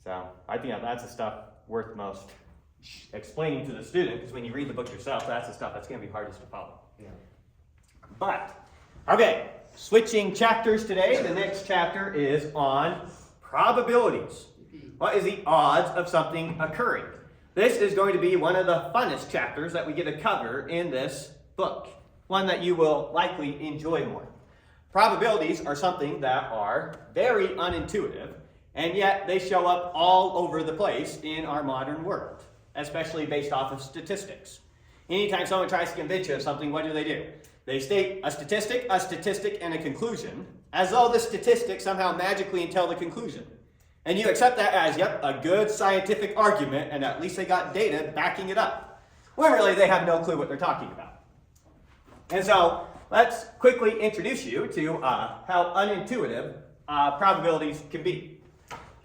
So I think that's the stuff worth most explaining to the student, because when you read the book yourself, that's the stuff that's going to be hardest to follow. Yeah. But, okay, switching chapters today. The next chapter is on probabilities. What is the odds of something occurring? This is going to be one of the funnest chapters that we get to cover in this book. One that you will likely enjoy more. Probabilities are something that are very unintuitive, and yet they show up all over the place in our modern world, especially based off of statistics. Anytime someone tries to convince you of something, what do? They state a statistic, and a conclusion, as though the statistic somehow magically entail the conclusion. And you accept that as, yep, a good scientific argument, and at least they got data backing it up. When really they have no clue what they're talking about. And so, let's quickly introduce you to how unintuitive probabilities can be.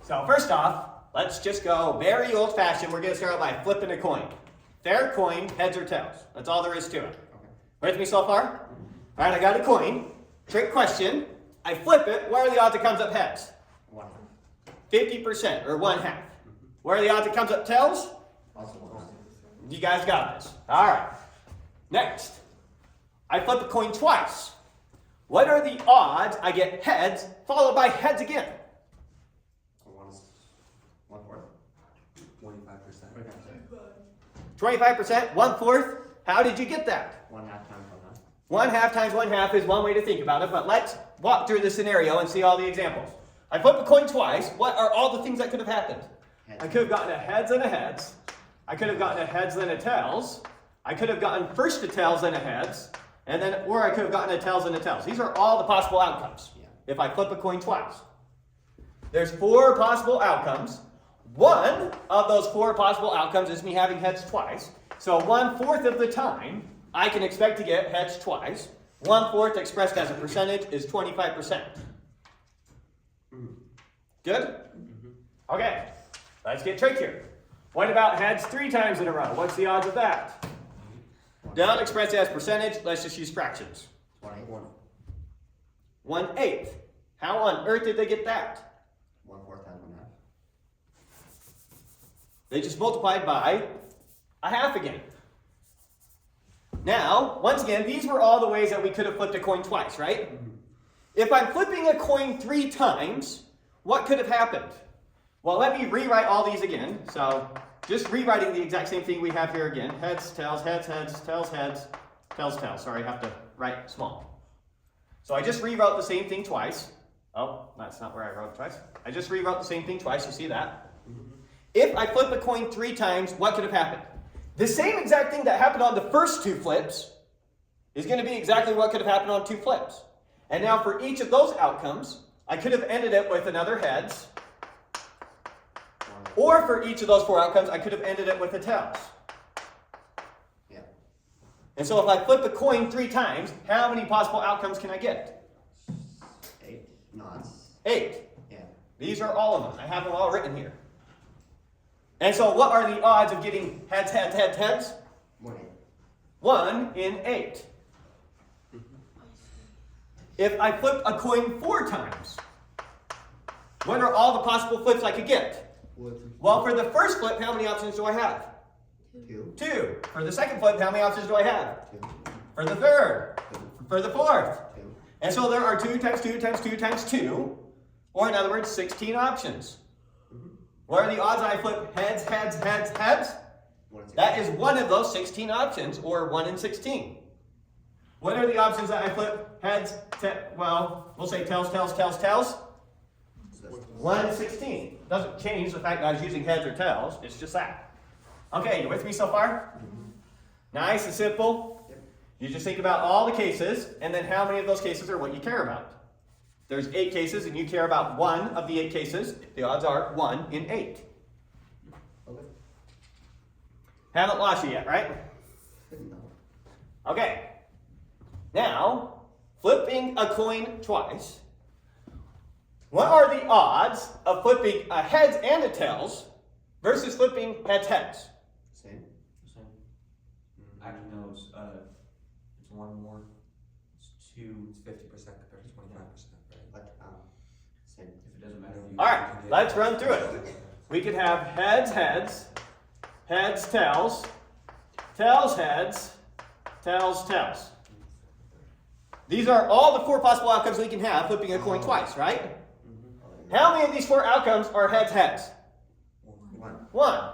So first off, let's just go very old-fashioned. We're going to start out by flipping a coin. Fair coin, heads or tails. That's all there is to it. Okay. With me so far? All right, I got a coin. Trick question. I flip it. What are the odds it comes up heads? 50%, or 1/2. What are the odds it comes up tails? You guys got this. All right. Next, I flip a coin twice. What are the odds I get heads followed by heads again? 25%, 1/4. How did you get that? 1/2 times 1/2. 1/2 times 1/2 is one way to think about it, but let's walk through the scenario and see all the examples. I flip a coin twice. What are all the things that could have happened? Heads. I could have gotten a heads and a heads. I could have gotten a heads and a tails. I could have gotten first a tails and a heads, or I could have gotten a tails and a tails. These are all the possible outcomes if I flip a coin twice. There's 4 possible outcomes. One of those 4 possible outcomes is me having heads twice. So 1/4 of the time, I can expect to get heads twice. 1/4 expressed as a percentage is 25%. Good? Okay, let's get trickier. What about heads 3 times in a row? What's the odds of that? Don't express it as percentage, let's just use fractions. 1/8. How on earth did they get that? 1/4 times 1/2. They just multiplied by a half again. Now, once again, these were all the ways that we could have flipped a coin twice, right? If I'm flipping a coin 3 times, what could have happened? Well, let me rewrite all these again. So, just rewriting the exact same thing we have here again. Heads, tails, heads, heads, tails, heads, tails, tails. Sorry, I have to write small. So I just rewrote the same thing twice. Oh, that's not where I wrote it twice. I just rewrote the same thing twice. You see that? If I flip a coin 3 times, what could have happened? The same exact thing that happened on the first 2 flips is going to be exactly what could have happened on 2 flips. And now for each of those outcomes, I could have ended it with another heads. Or for each of those 4 outcomes, I could have ended it with a tails. Yeah. And so if I flip a coin 3 times, how many possible outcomes can I get? 8. No, it's 8. Yeah. These are all of them. I have them all written here. And so what are the odds of getting heads, heads, heads, heads? 1 in 8. If I flip a coin 4 times, what are all the possible flips I could get? Well, for the first flip, how many options do I have? 2. For the second flip, how many options do I have? 2. For the third. For the fourth. 2. And so there are 2 times 2 times 2 times 2, or in other words, 16 options. What are the odds that I flip heads, heads, heads, heads? That is one of those 16 options, or 1 in 16. What are the options that I flip heads, well, we'll say tails, tails, tails, tails? 1 in 16. Doesn't change the fact that I was using heads or tails. It's just that. Okay, you with me so far? Nice and simple. You just think about all the cases, and then how many of those cases are what you care about. There's 8 cases, and you care about 1 of the 8 cases. The odds are 1 in 8. Okay. Haven't lost you yet, right? No. Okay. Now, flipping a coin twice. What are the odds of flipping a heads and a tails versus flipping heads, heads? Same. Actually, no, it's 1 more. It's 2, it's 50% compared to 25%, right? But same. If it doesn't matter. All right, let's run through it. we could have heads, heads, heads, tails, tails, heads, tails, tails. These are all the 4 possible outcomes we can have flipping a coin twice, right? How many of these 4 outcomes are heads, heads? 1.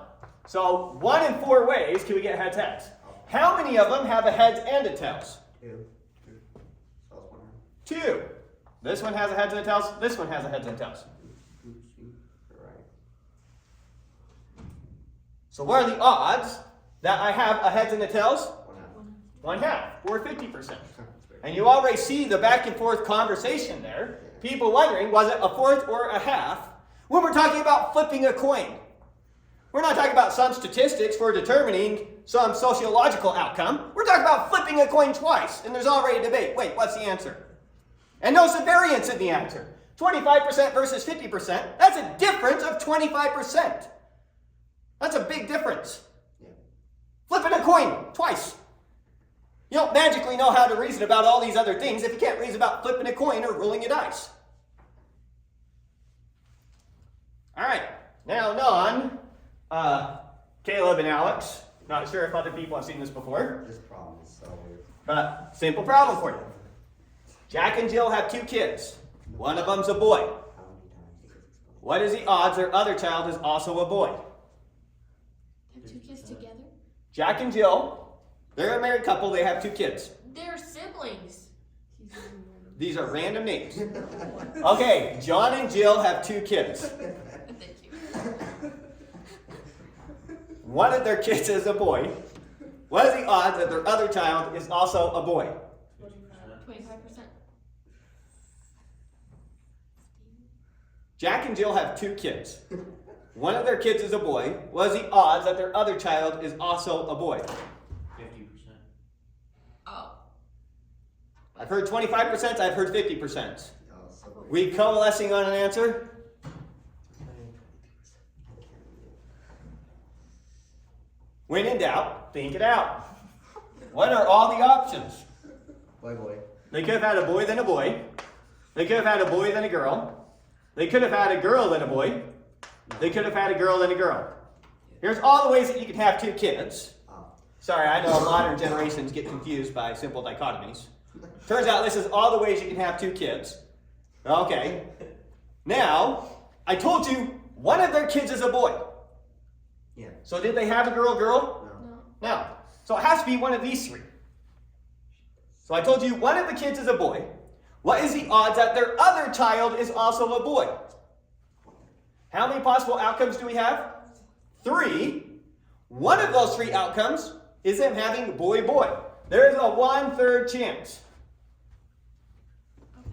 So 1 in 4 ways can we get heads, heads. How many of them have a heads and a tails? 2. This one has a heads and a tails. This one has a heads and a tails. So what are the odds that I have a heads and a tails? 1/2, or 50%. And you already see the back and forth conversation there. People wondering, was it a fourth or a half? When we're talking about flipping a coin. We're not talking about some statistics for determining some sociological outcome. We're talking about flipping a coin twice. And there's already a debate. Wait, what's the answer? And notice the variance in the answer. 25% versus 50%. That's a difference of 25%. That's a big difference. Flipping a coin twice. You don't magically know how to reason about all these other things if you can't reason about flipping a coin or rolling a dice. All right, now Caleb and Alex. Not sure if other people have seen this before. This problem is so weird. But simple problem for you. Jack and Jill have 2 kids. One of them's a boy. How many times did it explain? What is the odds their other child is also a boy? Have 2 kids together? Jack and Jill, they're a married couple. They have 2 kids. They're siblings. These are random names. Okay, John and Jill have 2 kids. Thank you. One of their kids is a boy. What are the odds that their other child is also a boy? 25%. Jack and Jill have 2 kids. One of their kids is a boy. What is the odds that their other child is also a boy? 50%. Oh. I've heard 25%, I've heard 50%. Oh, so weird. We coalescing on an answer? When in doubt, think it out. What are all the options? Boy. They could have had a boy then a boy. They could have had a boy then a girl. They could have had a girl then a boy. They could have had a girl then a girl. Here's all the ways that you can have 2 kids. Sorry, I know modern generations get confused by simple dichotomies. Turns out this is all the ways you can have 2 kids. Okay. Now, I told you one of their kids is a boy. Yeah. So did they have a girl? No. No. No. So it has to be one of these 3. So I told you one of the kids is a boy. What is the odds that their other child is also a boy? How many possible outcomes do we have? 3. One of those 3 outcomes is them having boy. There is a 1/3 chance.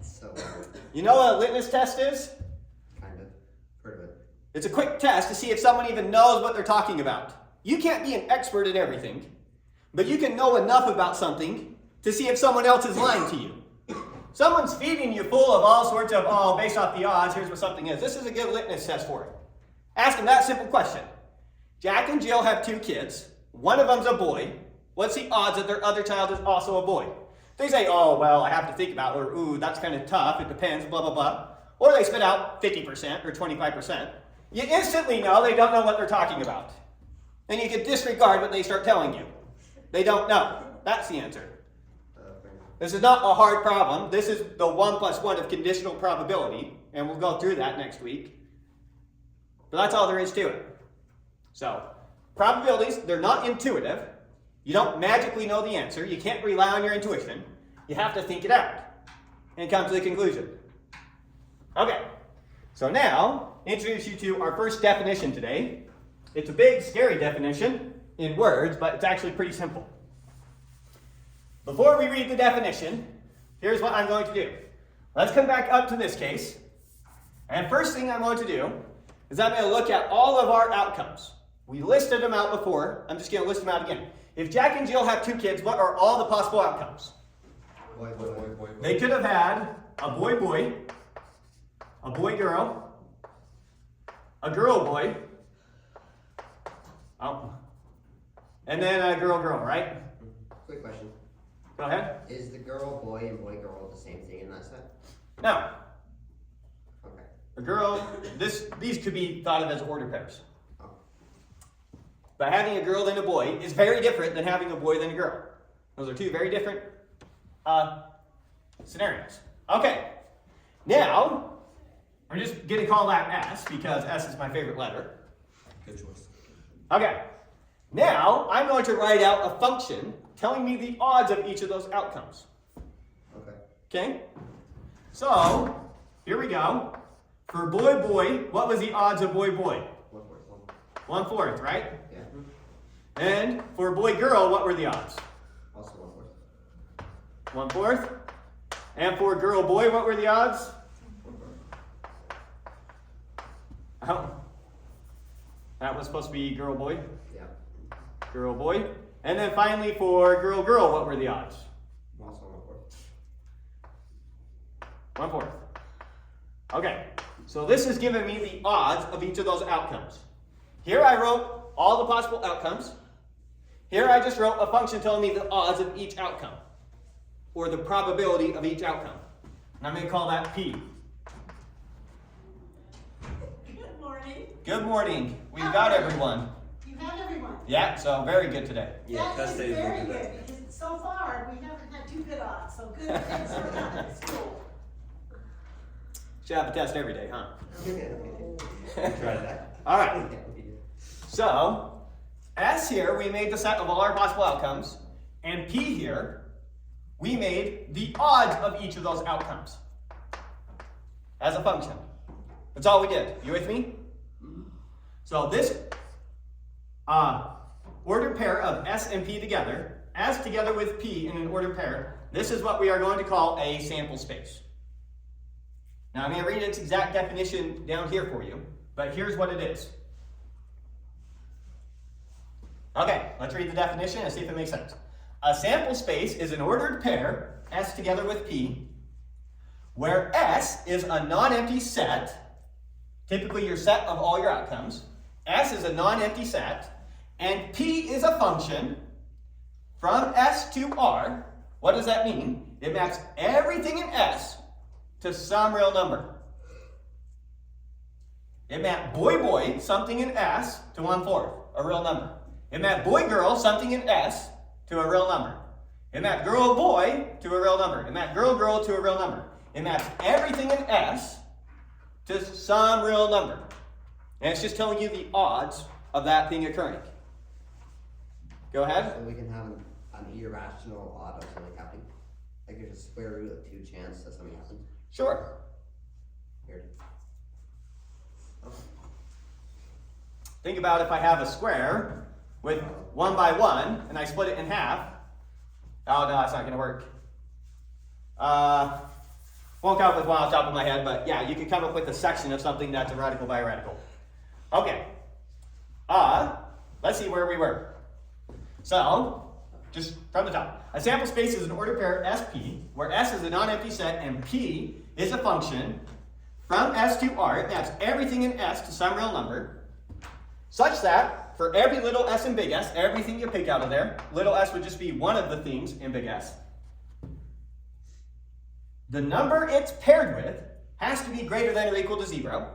So weird. You know what a litmus test is? Kind of. Heard of it. It's a quick test to see if someone even knows what they're talking about. You can't be an expert in everything, but you can know enough about something to see if someone else is lying to you. Someone's feeding you full of all sorts of, based off the odds, here's what something is. This is a good litmus test for it. Ask them that simple question. Jack and Jill have 2 kids. One of them's a boy. What's the odds that their other child is also a boy? They say, oh, well, I have to think about it, or, ooh, that's kind of tough, it depends, blah, blah, blah. Or they spit out 50% or 25%. You instantly know they don't know what they're talking about. And you can disregard what they start telling you. They don't know. That's the answer. This is not a hard problem. This is the 1 + 1 of conditional probability, and we'll go through that next week. But that's all there is to it. So, probabilities, they're not intuitive. You don't magically know the answer. You can't rely on your intuition. You have to think it out and come to the conclusion. Okay, so now, introduce you to our first definition today. It's a big, scary definition in words, but it's actually pretty simple. Before we read the definition, here's what I'm going to do. Let's come back up to this case. And first thing I'm going to do is I'm going to look at all of our outcomes. We listed them out before. I'm just going to list them out again. If Jack and Jill have 2 kids, what are all the possible outcomes? Boy. They could have had a boy, a boy-girl, a girl-boy, and then a girl-girl, right? Quick question. Go ahead. Is the girl boy and boy girl the same thing in that set? No. Okay. a girl, these could be thought of as order pairs. Oh. But having a girl than a boy is very different than having a boy than a girl. Those are two very different scenarios. Okay, now I'm just going to call that S because S is my favorite letter. Good choice. Okay, now I'm going to write out a function telling me the odds of each of those outcomes. Okay. Okay, so here we go. For boy, boy, what was the odds of boy, boy? 1/4. 1/4, right? Yeah. And for boy, girl, what were the odds? Also 1/4. 1/4. And for girl, boy, what were the odds? 1/4. Oh, that was supposed to be girl, boy. Yeah. Girl, boy. And then finally for girl, girl, what were the odds? Also 1/4. Okay, so this is giving me the odds of each of those outcomes. Here I wrote all the possible outcomes. Here I just wrote a function telling me the odds of each outcome, or the probability of each outcome. And I'm going to call that P. Good morning. Good morning. We've got everyone. You have everyone. Yeah, so very good today. Yeah, That is test day is very looking good, good. because so far, we haven't had 2 good odds, so good things are coming. It's cool. Should have a test every day, huh? Try that. All right. So, S here, we made the set of all our possible outcomes. And P here, we made the odds of each of those outcomes as a function. That's all we did. You with me? So this ordered pair of S and P together, S together with P in an ordered pair, this is what we are going to call a sample space. Now I'm going to read its exact definition down here for you, but here's what it is. Okay, let's read the definition and see if it makes sense. A sample space is an ordered pair, S together with P, where S is a non-empty set, typically your set of all your outcomes. S is a non-empty set, and P is a function from S to R. What does that mean? It maps everything in S to some real number. It mapped boy, boy, something in S to 1/4, a real number. It mapped boy, girl, something in S to a real number. It mapped girl, boy to a real number. It mapped girl, girl to a real number. It maps everything in S to some real number. And it's just telling you the odds of that thing occurring. Go ahead. So we can have an irrational odd of something happening. Like there's a square root of 2 chance that something happens. Sure. Weird. Think about if I have a square with 1 by 1 and I split it in half. Oh no, that's not going to work. Won't come up with one off the top of my head, but yeah, you can come up with a section of something that's a radical by a radical. Okay. Let's see where we were. So, just from the top. A sample space is an ordered pair SP, where S is a non-empty set and P is a function from S to R. It maps everything in S to some real number, such that for every little s in big S, everything you pick out of there, little s would just be one of the things in big S. The number it's paired with has to be greater than or equal to 0.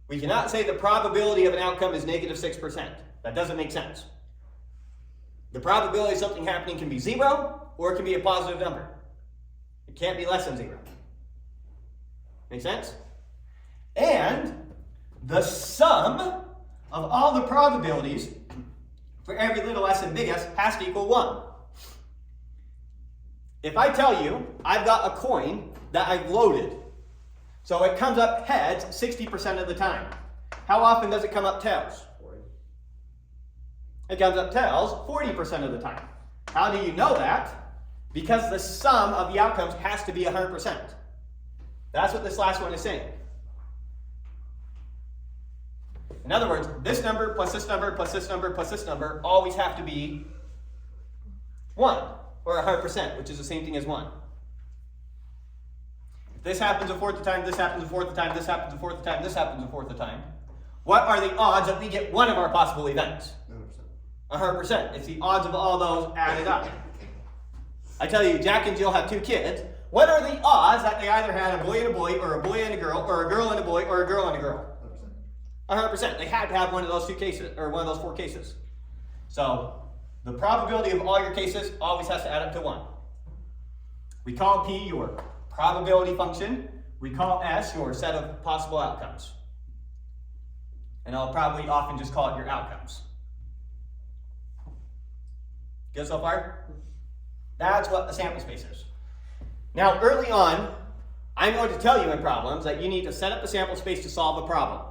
We cannot say the probability of an outcome is negative 6%. That doesn't make sense. The probability of something happening can be 0 or it can be a positive number. It can't be less than 0. Make sense? And the sum of all the probabilities for every little s and big S has to equal 1. If I tell you I've got a coin that I've loaded, so it comes up heads 60% of the time, how often does it come up tails? 40. It comes up tails 40% of the time. How do you know that? Because the sum of the outcomes has to be 100%. That's what this last one is saying. In other words, this number plus this number plus this number plus this number always have to be 1, or 100%, which is the same thing as 1. If this happens a fourth of the time, this happens a fourth of the time, this happens a fourth of the time, this happens a fourth of the time, what are the odds that we get one of our possible events? 100%. 100%. It's the odds of all those added up. I tell you, Jack and Jill have 2 kids. what are the odds that they either had a boy and a boy, or a boy and a girl, or a girl and a boy, or a girl and a girl? 100%. They had to have one of those two cases, or one of those four cases. So the probability of all your cases always has to add up to 1. We call P your probability function. We call S your set of possible outcomes. And I'll probably often just call it your outcomes. Good so far? That's what the sample space is. Now, early on, I'm going to tell you in problems that you need to set up the sample space to solve a problem.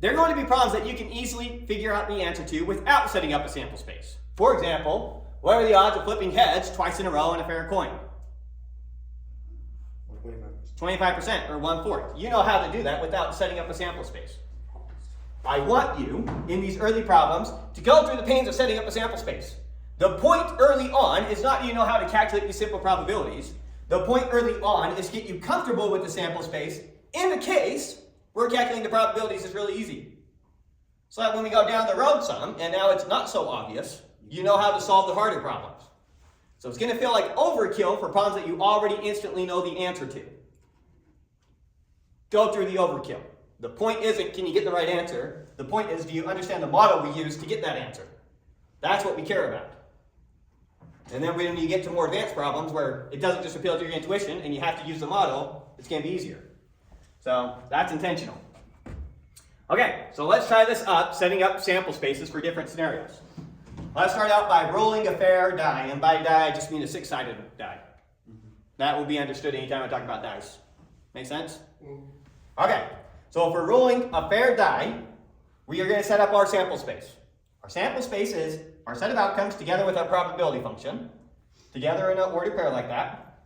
There are going to be problems that you can easily figure out the answer to without setting up a sample space. For example, what are the odds of flipping heads twice in a row in a fair coin? 25%, or 1/4. You know how to do that without setting up a sample space. I want you, in these early problems, to go through the pains of setting up a sample space. The point early on is not you know how to calculate these simple probabilities. The point early on is to get you comfortable with the sample space in the case where calculating the probabilities is really easy. So that when we go down the road some, and now it's not so obvious, you know how to solve the harder problems. So it's going to feel like overkill for problems that you already instantly know the answer to. Go through the overkill. The point isn't can you get the right answer. The point is do you understand the model we use to get that answer. That's what we care about. And then when you get to more advanced problems where it doesn't just appeal to your intuition and you have to use the model, it's going to be easier. So that's intentional. Okay, so let's try this up, setting up sample spaces for different scenarios. Let's start out by rolling a fair die. And by die, I just mean a 6-sided die. That will be understood anytime I talk about dice. Make sense? Okay, so if we're rolling a fair die, we are going to set up our sample space. Our sample space is our set of outcomes together with our probability function, together in an ordered pair like that,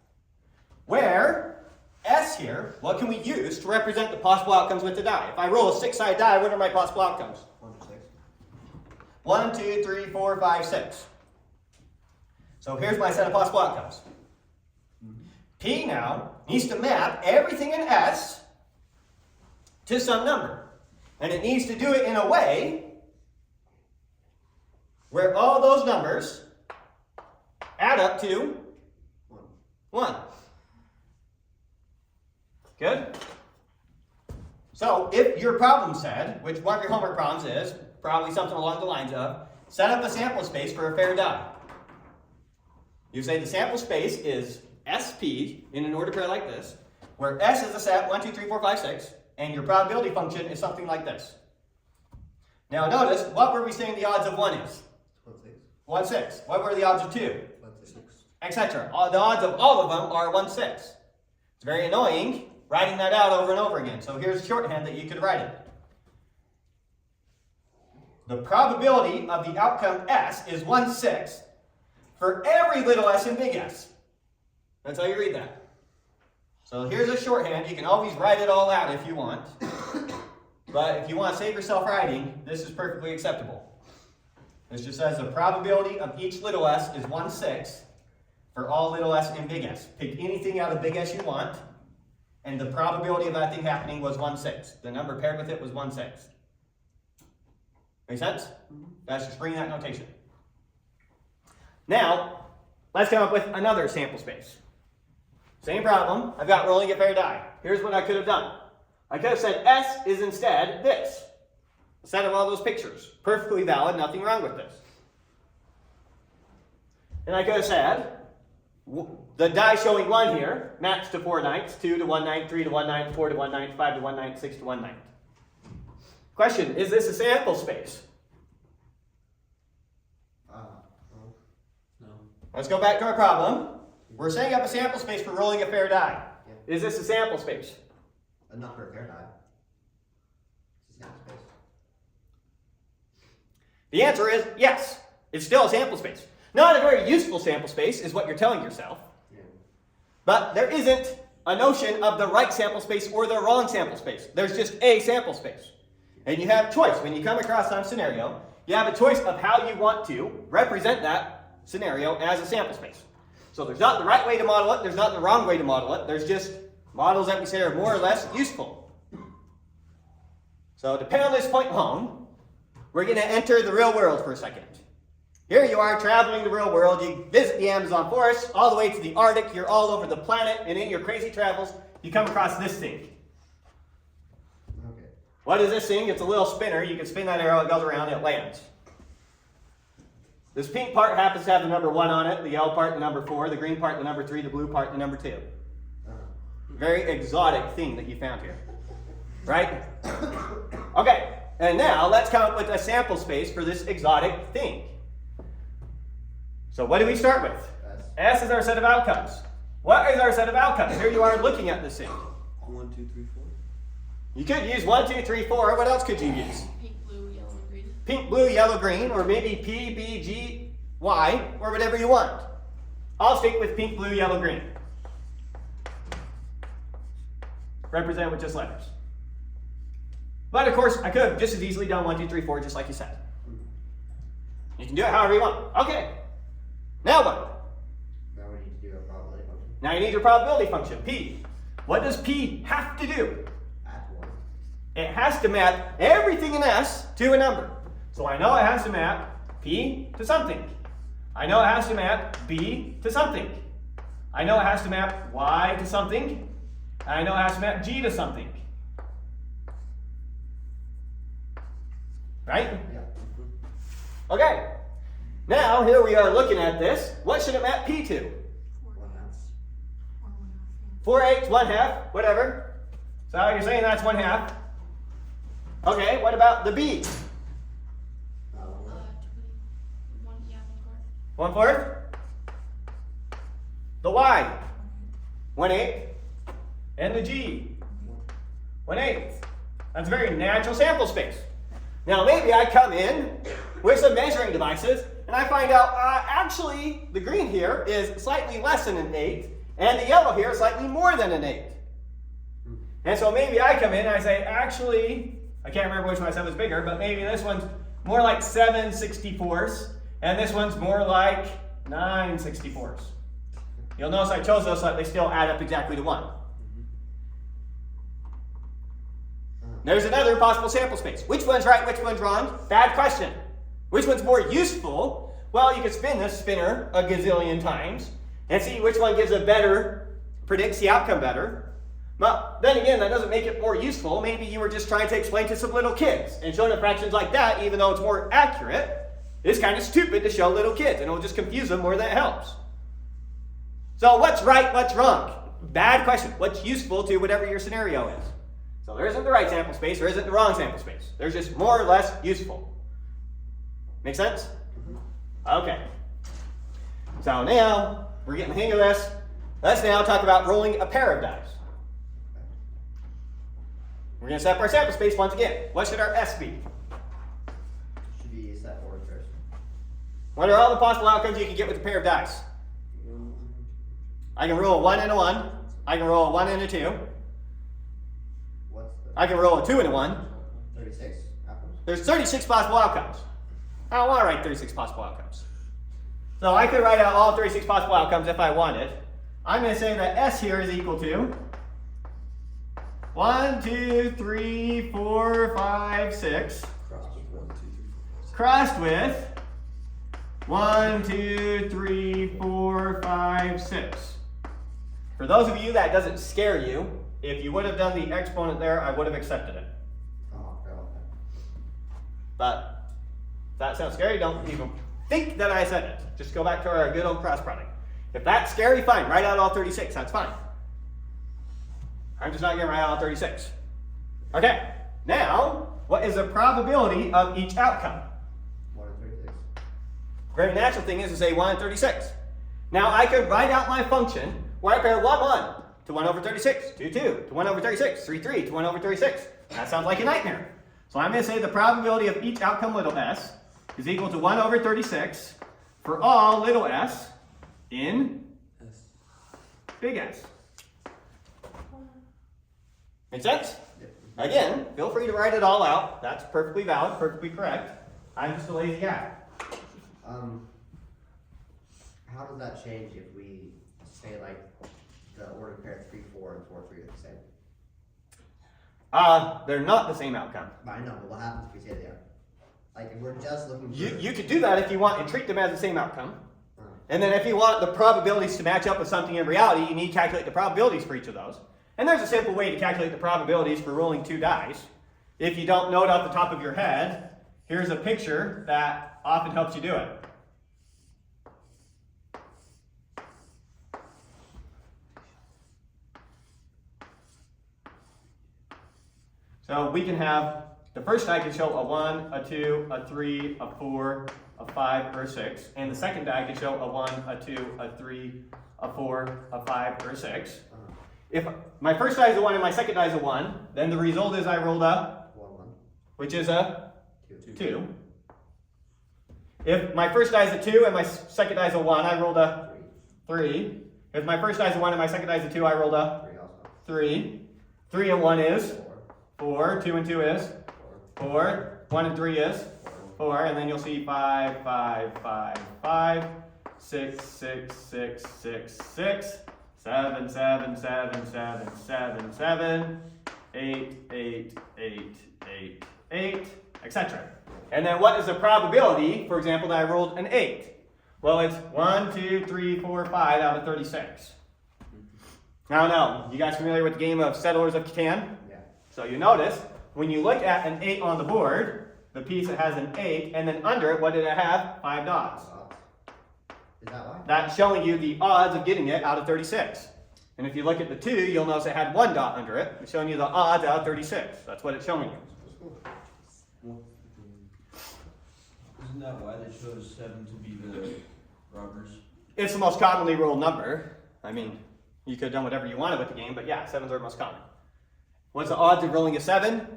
where S here, what can we use to represent the possible outcomes with the die? If I roll a 6-sided die, what are my possible outcomes? 1, 2, 3, 4, 5, 6. So here's my set of possible outcomes. P now needs to map everything in S to some number. And it needs to do it in a way where all those numbers add up to 1. Good? So if your problem said, which one of your homework problems is, probably something along the lines of, set up a sample space for a fair die. You say the sample space is SP in an ordered pair like this, where S is a set 1, 2, 3, 4, 5, 6, and your probability function is something like this. Now notice, what were we saying the odds of 1 is? 1/6. What were the odds of 2? 1/6. Etc. The odds of all of them are 1/6. It's very annoying writing that out over and over again. So here's shorthand that you could write it. The probability of the outcome S is 1/6 for every little s and big S. That's how you read that. So here's a shorthand. You can always write it all out if you want. But if you want to save yourself writing, this is perfectly acceptable. This just says the probability of each little s is 1/6 for all little s and big S. Pick anything out of big S you want, and the probability of that thing happening was 1/6. The number paired with it was 1/6. Make sense? That's just bringing that notation. Now, let's come up with another sample space. Same problem. I've got rolling a fair die. Here's what I could have done. I could have said S is instead this. A set of all those pictures. Perfectly valid, nothing wrong with this. And I could have said, the die showing 1 here maps to 4 ninths, 2 to 1 ninth, 3 to 1 ninth, 4 to 1 ninth, 5 to 1 ninth, 6 to 1 ninth. Question, is this a sample space? No. Let's go back to our problem. We're setting up a sample space for rolling a fair die. Yeah. Is this a sample space? Not for a fair die. It's a sample space. The answer is yes. It's still a sample space. Not a very useful sample space is what you're telling yourself. Yeah. But there isn't a notion of the right sample space or the wrong sample space. There's just a sample space. And you have choice. When you come across some scenario, you have a choice of how you want to represent that scenario as a sample space. So there's not the right way to model it, there's not the wrong way to model it, there's just models that we say are more or less useful. So to pound this point home, we're going to enter the real world for a second. Here you are traveling the real world. You visit the Amazon forest, all the way to the Arctic. You're all over the planet, and in your crazy travels, you come across this thing. Okay. What is this thing? It's a little spinner. You can spin that arrow, it goes around, it lands. This pink part happens to have the number 1 on it, the yellow part the number 4, the green part the number 3, the blue part the number 2. Very exotic thing that you found here. Right? Okay, and now let's come up with a sample space for this exotic thing. So what do we start with? S is our set of outcomes. What is our set of outcomes? Here you are looking at this thing. 1, 2, 3, 4. You could use 1, 2, 3, 4. What else could you use? Pink, blue, yellow, green. Pink, blue, yellow, green, or maybe P, B, G, Y, or whatever you want. I'll stick with pink, blue, yellow, green. Represent with just letters. But of course, I could have just as easily done 1, 2, 3, 4, just like you said. You can do it however you want. Okay. Now what? Now we need to do a probability function. Now you need your probability function, P. What does P have to do? At 1. It has to map everything in S to a number. So I know it has to map P to something. I know it has to map B to something. I know it has to map Y to something. And I know it has to map G to something. Right? Yeah. Okay. Now, here we are looking at this. What should it map P to? 4/8, 1/2, whatever. So you're saying that's 1/2. Okay, what about the B? 1, yeah, 1/4? The Y? 1/8? And the G? 1/8. That's a very natural sample space. Now maybe I come in with some measuring devices and I find out actually the green here is slightly less than an 8 and the yellow here is slightly more than an 8. And so maybe I come in and I say actually, I can't remember which one I said was bigger, but maybe this one's more like 7/64 and this one's more like 9/64. You'll notice I chose those so that they still add up exactly to 1. There's another possible sample space. Which one's right, which one's wrong? Bad question. Which one's more useful? Well, you could spin this spinner a gazillion times and see which one gives a better, predicts the outcome better. But then again, that doesn't make it more useful. Maybe you were just trying to explain to some little kids, and showing them fractions like that, even though it's more accurate, is kind of stupid to show little kids, and it'll just confuse them more than it helps. So what's right, what's wrong? Bad question. What's useful to whatever your scenario is? So there isn't the right sample space, there isn't the wrong sample space. There's just more or less useful. Make sense? Okay. So now, we're getting the hang of this. Let's now talk about rolling a pair of dice. We're going to set up our sample space once again. What should our S be? Should be set forward first. What are all the possible outcomes you can get with a pair of dice? I can roll a 1 and a 1. I can roll a 1 and a 2. What's the I can roll a 2 and a 1. 36 apples? There's 36 possible outcomes. I don't want to write 36 possible outcomes. So I could write out all 36 possible outcomes if I wanted. I'm going to say that S here is equal to 1, 2, 3, 4, 5, 6. Crossed with 1, 2, 3, 4, 5, 6. For those of you that doesn't scare you, if you would have done the exponent there, I would have accepted it. Oh, okay. But if that sounds scary, don't even think that I said it. Just go back to our good old cross product. If that's scary, fine. Write out all 36. That's fine. I'm just not going to write out all 36. Okay. Now, what is the probability of each outcome? 1 and 36. Very natural thing is to say 1 and 36. Now, I could write out my function where I pair 1, 1 to 1 over 36, 2, 2 to 1 over 36, 3, 3 to 1 over 36. That sounds like a nightmare. So I'm going to say the probability of each outcome little s is equal to 1 over 36 for all little s in big S. Make sense? Yep. Again, feel free to write it all out. That's perfectly valid, perfectly correct. I'm just a lazy guy. How does that change if we say like the order pair 3, 4, and 4, 3 are the same? They're not the same outcome. But I know, but what happens if we say they are? Like, if we're just looking for. You could do that if you want and treat them as the same outcome. Oh. And then if you want the probabilities to match up with something in reality, you need to calculate the probabilities for each of those. And there's a simple way to calculate the probabilities for rolling 2 dice. If you don't know it off the top of your head, here's a picture that often helps you do it. So we can have, the first die can show a 1, a 2, a 3, a 4, a 5, or a 6. And the second die can show a 1, a 2, a 3, a 4, a 5, or a 6. If my first die is a 1 and my second die is a 1, then the result is I rolled a 1, which is a 2. 2. If my first die is a 2 and my second die is a 1, I rolled a 3. If my first die is a 1 and my second die is a 2, I rolled a 3 also. 3. 3 and 1 is 4. 4. 2 and 2 is 4. 4. 1 and 3 is 4. And then you'll see 5, 5, 5, 5, 6, 6, 6, 6, 6, 7, 7, 7, 7, 7, 7, 8, 8, 8, 8, 8, etc. And then what is the probability, for example, that I rolled an 8? Well, it's 1, 2, 3, 4, 5 out of 36. Now, no, you guys familiar with the game of Settlers of Catan? Yeah. So you notice, when you look at an 8 on the board, the piece that has an 8, and then under it, what did it have? 5 dots. Is that why? That's showing you the odds of getting it out of 36. And if you look at the 2, you'll notice it had 1 dot under it. It's showing you the odds out of 36. That's what it's showing you. Isn't that why they chose 7 to be the robbers? It's the most commonly rolled number. I mean, you could have done whatever you wanted with the game, but yeah, 7s are the most common. What's the odds of rolling a 7?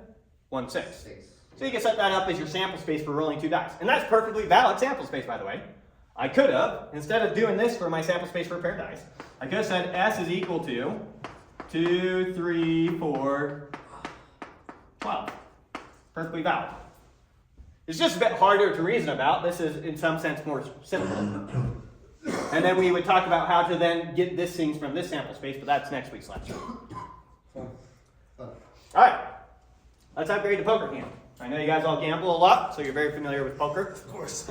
1/6. 6. So you can set that up as your sample space for rolling 2 dice. And that's perfectly valid sample space, by the way. I could have, instead of doing this for my sample space for a pair of dice, I could have said S is equal to 2, 3, 4, 12. Perfectly valid. It's just a bit harder to reason about. This is, in some sense, more simple. And then we would talk about how to then get this things from this sample space, but that's next week's lecture. All right. Let's upgrade to poker hand. I know you guys all gamble a lot, so you're very familiar with poker. Of course.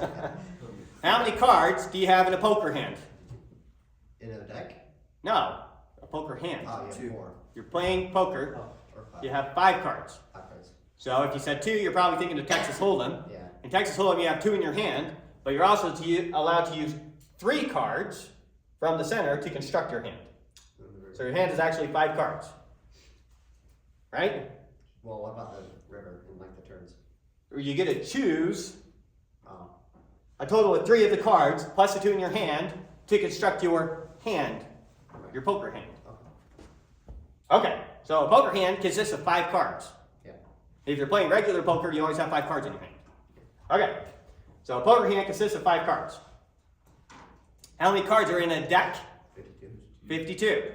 How many cards do you have in a poker hand? In a deck? No, a poker hand. Oh, you have 2. 4. You're playing poker. Or 5. You have 5 cards. 5 cards. So if you said 2, you're probably thinking of Texas Hold'em. Yeah. In Texas Hold'em, you have 2 in your hand, but you're also allowed to use 3 cards from the center to construct your hand. So your hand is actually 5 cards. Right? Well, what about the river and like the turns? You get to choose Oh. a total of 3 of the cards, plus the 2 in your hand, to construct your hand, your poker hand. Okay, so a poker hand consists of 5 cards. Yeah. If you're playing regular poker, you always have 5 cards in your hand. Okay, so a poker hand consists of 5 cards. How many cards are in a deck? 52. 52.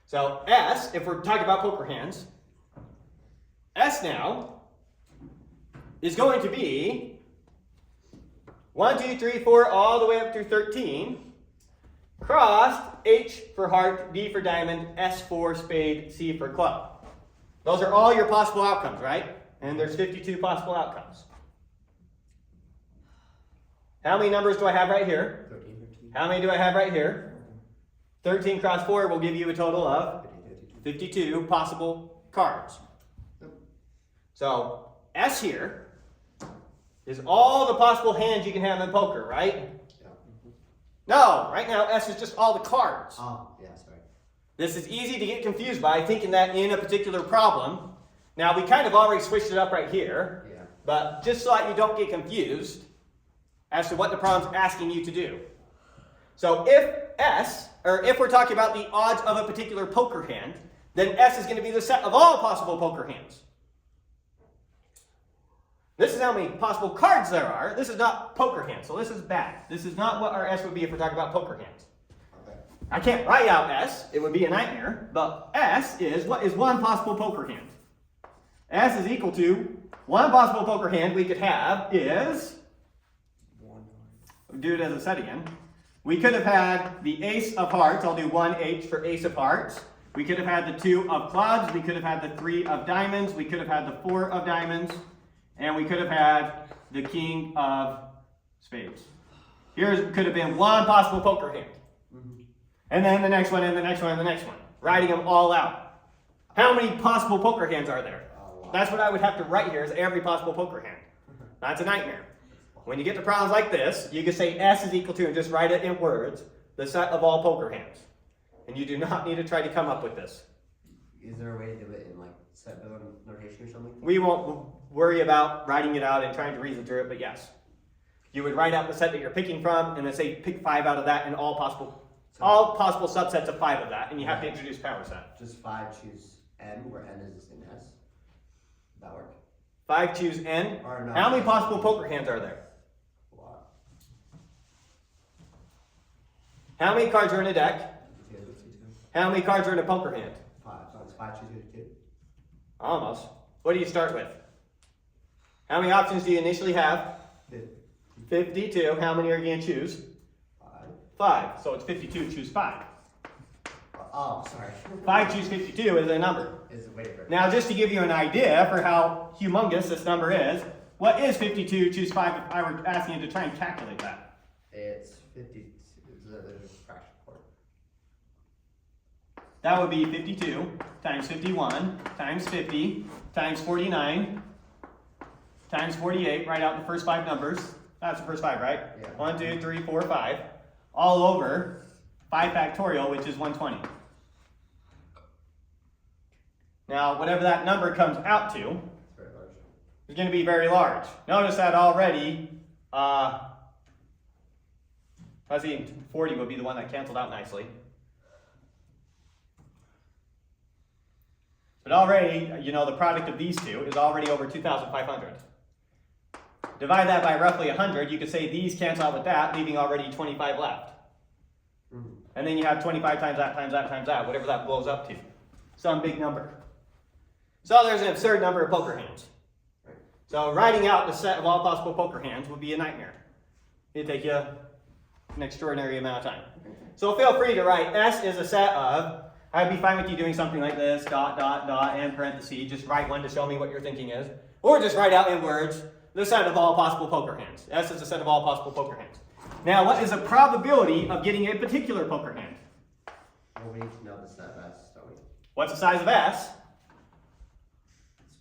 So S, if we're talking about poker hands, S now is going to be 1, 2, 3, 4, all the way up through 13, crossed H for heart, D for diamond, S for spade, C for club. Those are all your possible outcomes, right? And there's 52 possible outcomes. How many numbers do I have right here? 13. How many do I have right here? 13 cross 4 will give you a total of 52 possible cards. So S here is all the possible hands you can have in poker, right? Yeah. No, right now S is just all the cards. Oh, yeah, sorry. This is easy to get confused by thinking that in a particular problem. Now we kind of already switched it up right here, Yeah. but just so that you don't get confused as to what the problem's asking you to do. So if we're talking about the odds of a particular poker hand, then S is going to be the set of all possible poker hands. This is how many possible cards there are. This is not poker hands, so this is bad. This is not what our S would be if we're talking about poker hands. Okay. I can't write out S. It would be a nightmare. But S is what is one possible poker hand. S is equal to one possible poker hand we could have is, we'll do it as a set again. We could have had the ace of hearts. I'll do 1H for ace of hearts. We could have had the 2 of clubs. We could have had the 3 of diamonds. We could have had the 4 of diamonds. And we could have had the king of spades. Here could have been one possible poker hand. And then the next one, and the next one, and the next one. Writing them all out. How many possible poker hands are there? That's what I would have to write here, is every possible poker hand. That's a nightmare. When you get to problems like this, you can say S is equal to, and just write it in words, the set of all poker hands. And you do not need to try to come up with this. Is there a way to do it in like set build notation or something? We won't worry about writing it out and trying to reason through it, but yes. You would write out the set that you're picking from, and then say pick 5 out of that, and all possible subsets of 5 of that, and you have to introduce power set. Just 5 choose N, where N is in S. Would that work? 5 choose N. Or no. How many possible poker hands are there? A lot. How many cards are in a deck? 2. How many cards are in a poker hand? 5. So it's 5 choose 52. Almost. What do you start with? How many options do you initially have? 52. How many are you going to choose? 5. 5. So it's 52, choose 5. Oh, sorry. 5 choose 52 is a number. Is it, wait for it. Now, just to give you an idea for how humongous this number is, what is 52 choose 5 if I were asking you to try and calculate that? It's 52. There's a fraction part. That would be 52 times 51 times 50 times 49 times 48. Write out the first 5 numbers. That's the first 5, right? Yeah. 1, 2, 3, 4, 5. All over 5 factorial, which is 120. Now, whatever that number comes out to, It's very large. is going to be very large. Notice that already, I see 40 would be the one that canceled out nicely. But already, you know, the product of these two is already over 2,500. Divide that by roughly 100, you could say these cancel out with that, leaving already 25 left. And then you have 25 times that, times that, times that, whatever that blows up to. Some big number. So there's an absurd number of poker hands. So writing out the set of all possible poker hands would be a nightmare. It'd take you an extraordinary amount of time. So feel free to write S is a set of, I'd be fine with you doing something like this, dot, dot, dot, and parentheses. Just write one to show me what your thinking is. Or just write out in words, the set of all possible poker hands. S is a set of all possible poker hands. Now, what is the probability of getting a particular poker hand? Well, we need to know the set of S, don't we? What's the size of S?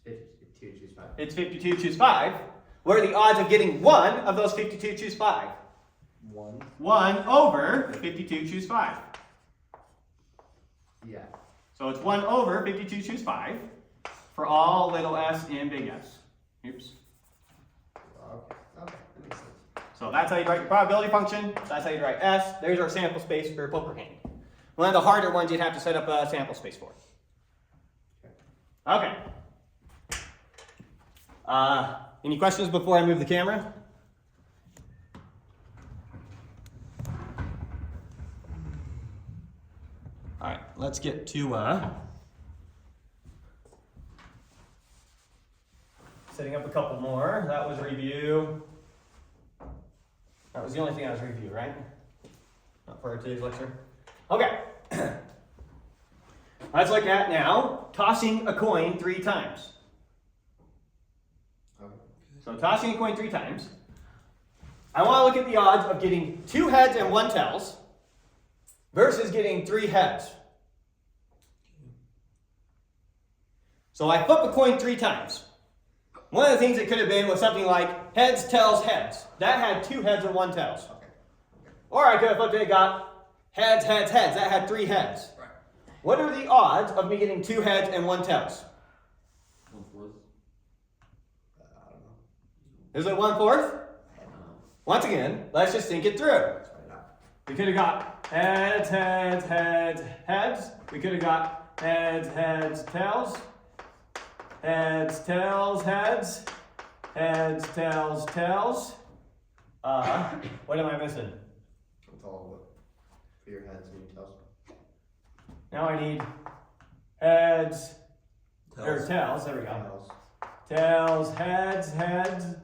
It's 52 choose 5. It's 52 choose 5. What are the odds of getting one of those 52 choose 5? 1. 1 over 52 choose 5. Yeah. So it's 1 over 52 choose 5 for all little s and big S. Oops. Okay. Okay. That makes sense. So that's how you write your probability function. That's how you write S. There's our sample space for a poker hand. One of the harder ones you'd have to set up a sample space for. Okay. Any questions before I move the camera? All right, let's get to setting up a couple more. That was review. That was the only thing I was review, right? Not for today's lecture. Okay. Let's look at now tossing a coin 3 times. Okay. So tossing a coin 3 times. I want to look at the odds of getting 2 heads and 1 tails versus getting 3 heads. So I flip a coin 3 times. One of the things it could have been was something like heads, tails, heads. That had 2 heads and 1 tails. Okay. Or I could have flipped it and got heads, heads, heads. That had 3 heads. Right. What are the odds of me getting 2 heads and 1 tails? 1/4. I don't know. Is it 1/4? I don't know. Once again, let's just think it through. Let's find out. We could have got heads, heads, heads, heads. We could have got heads, heads, tails. Heads, tails, heads. Heads, tails, tails. What am I missing? It's all what for your heads and your tails. Now I need heads, or Tails. tails, there we go. Tails. Tails, heads, heads.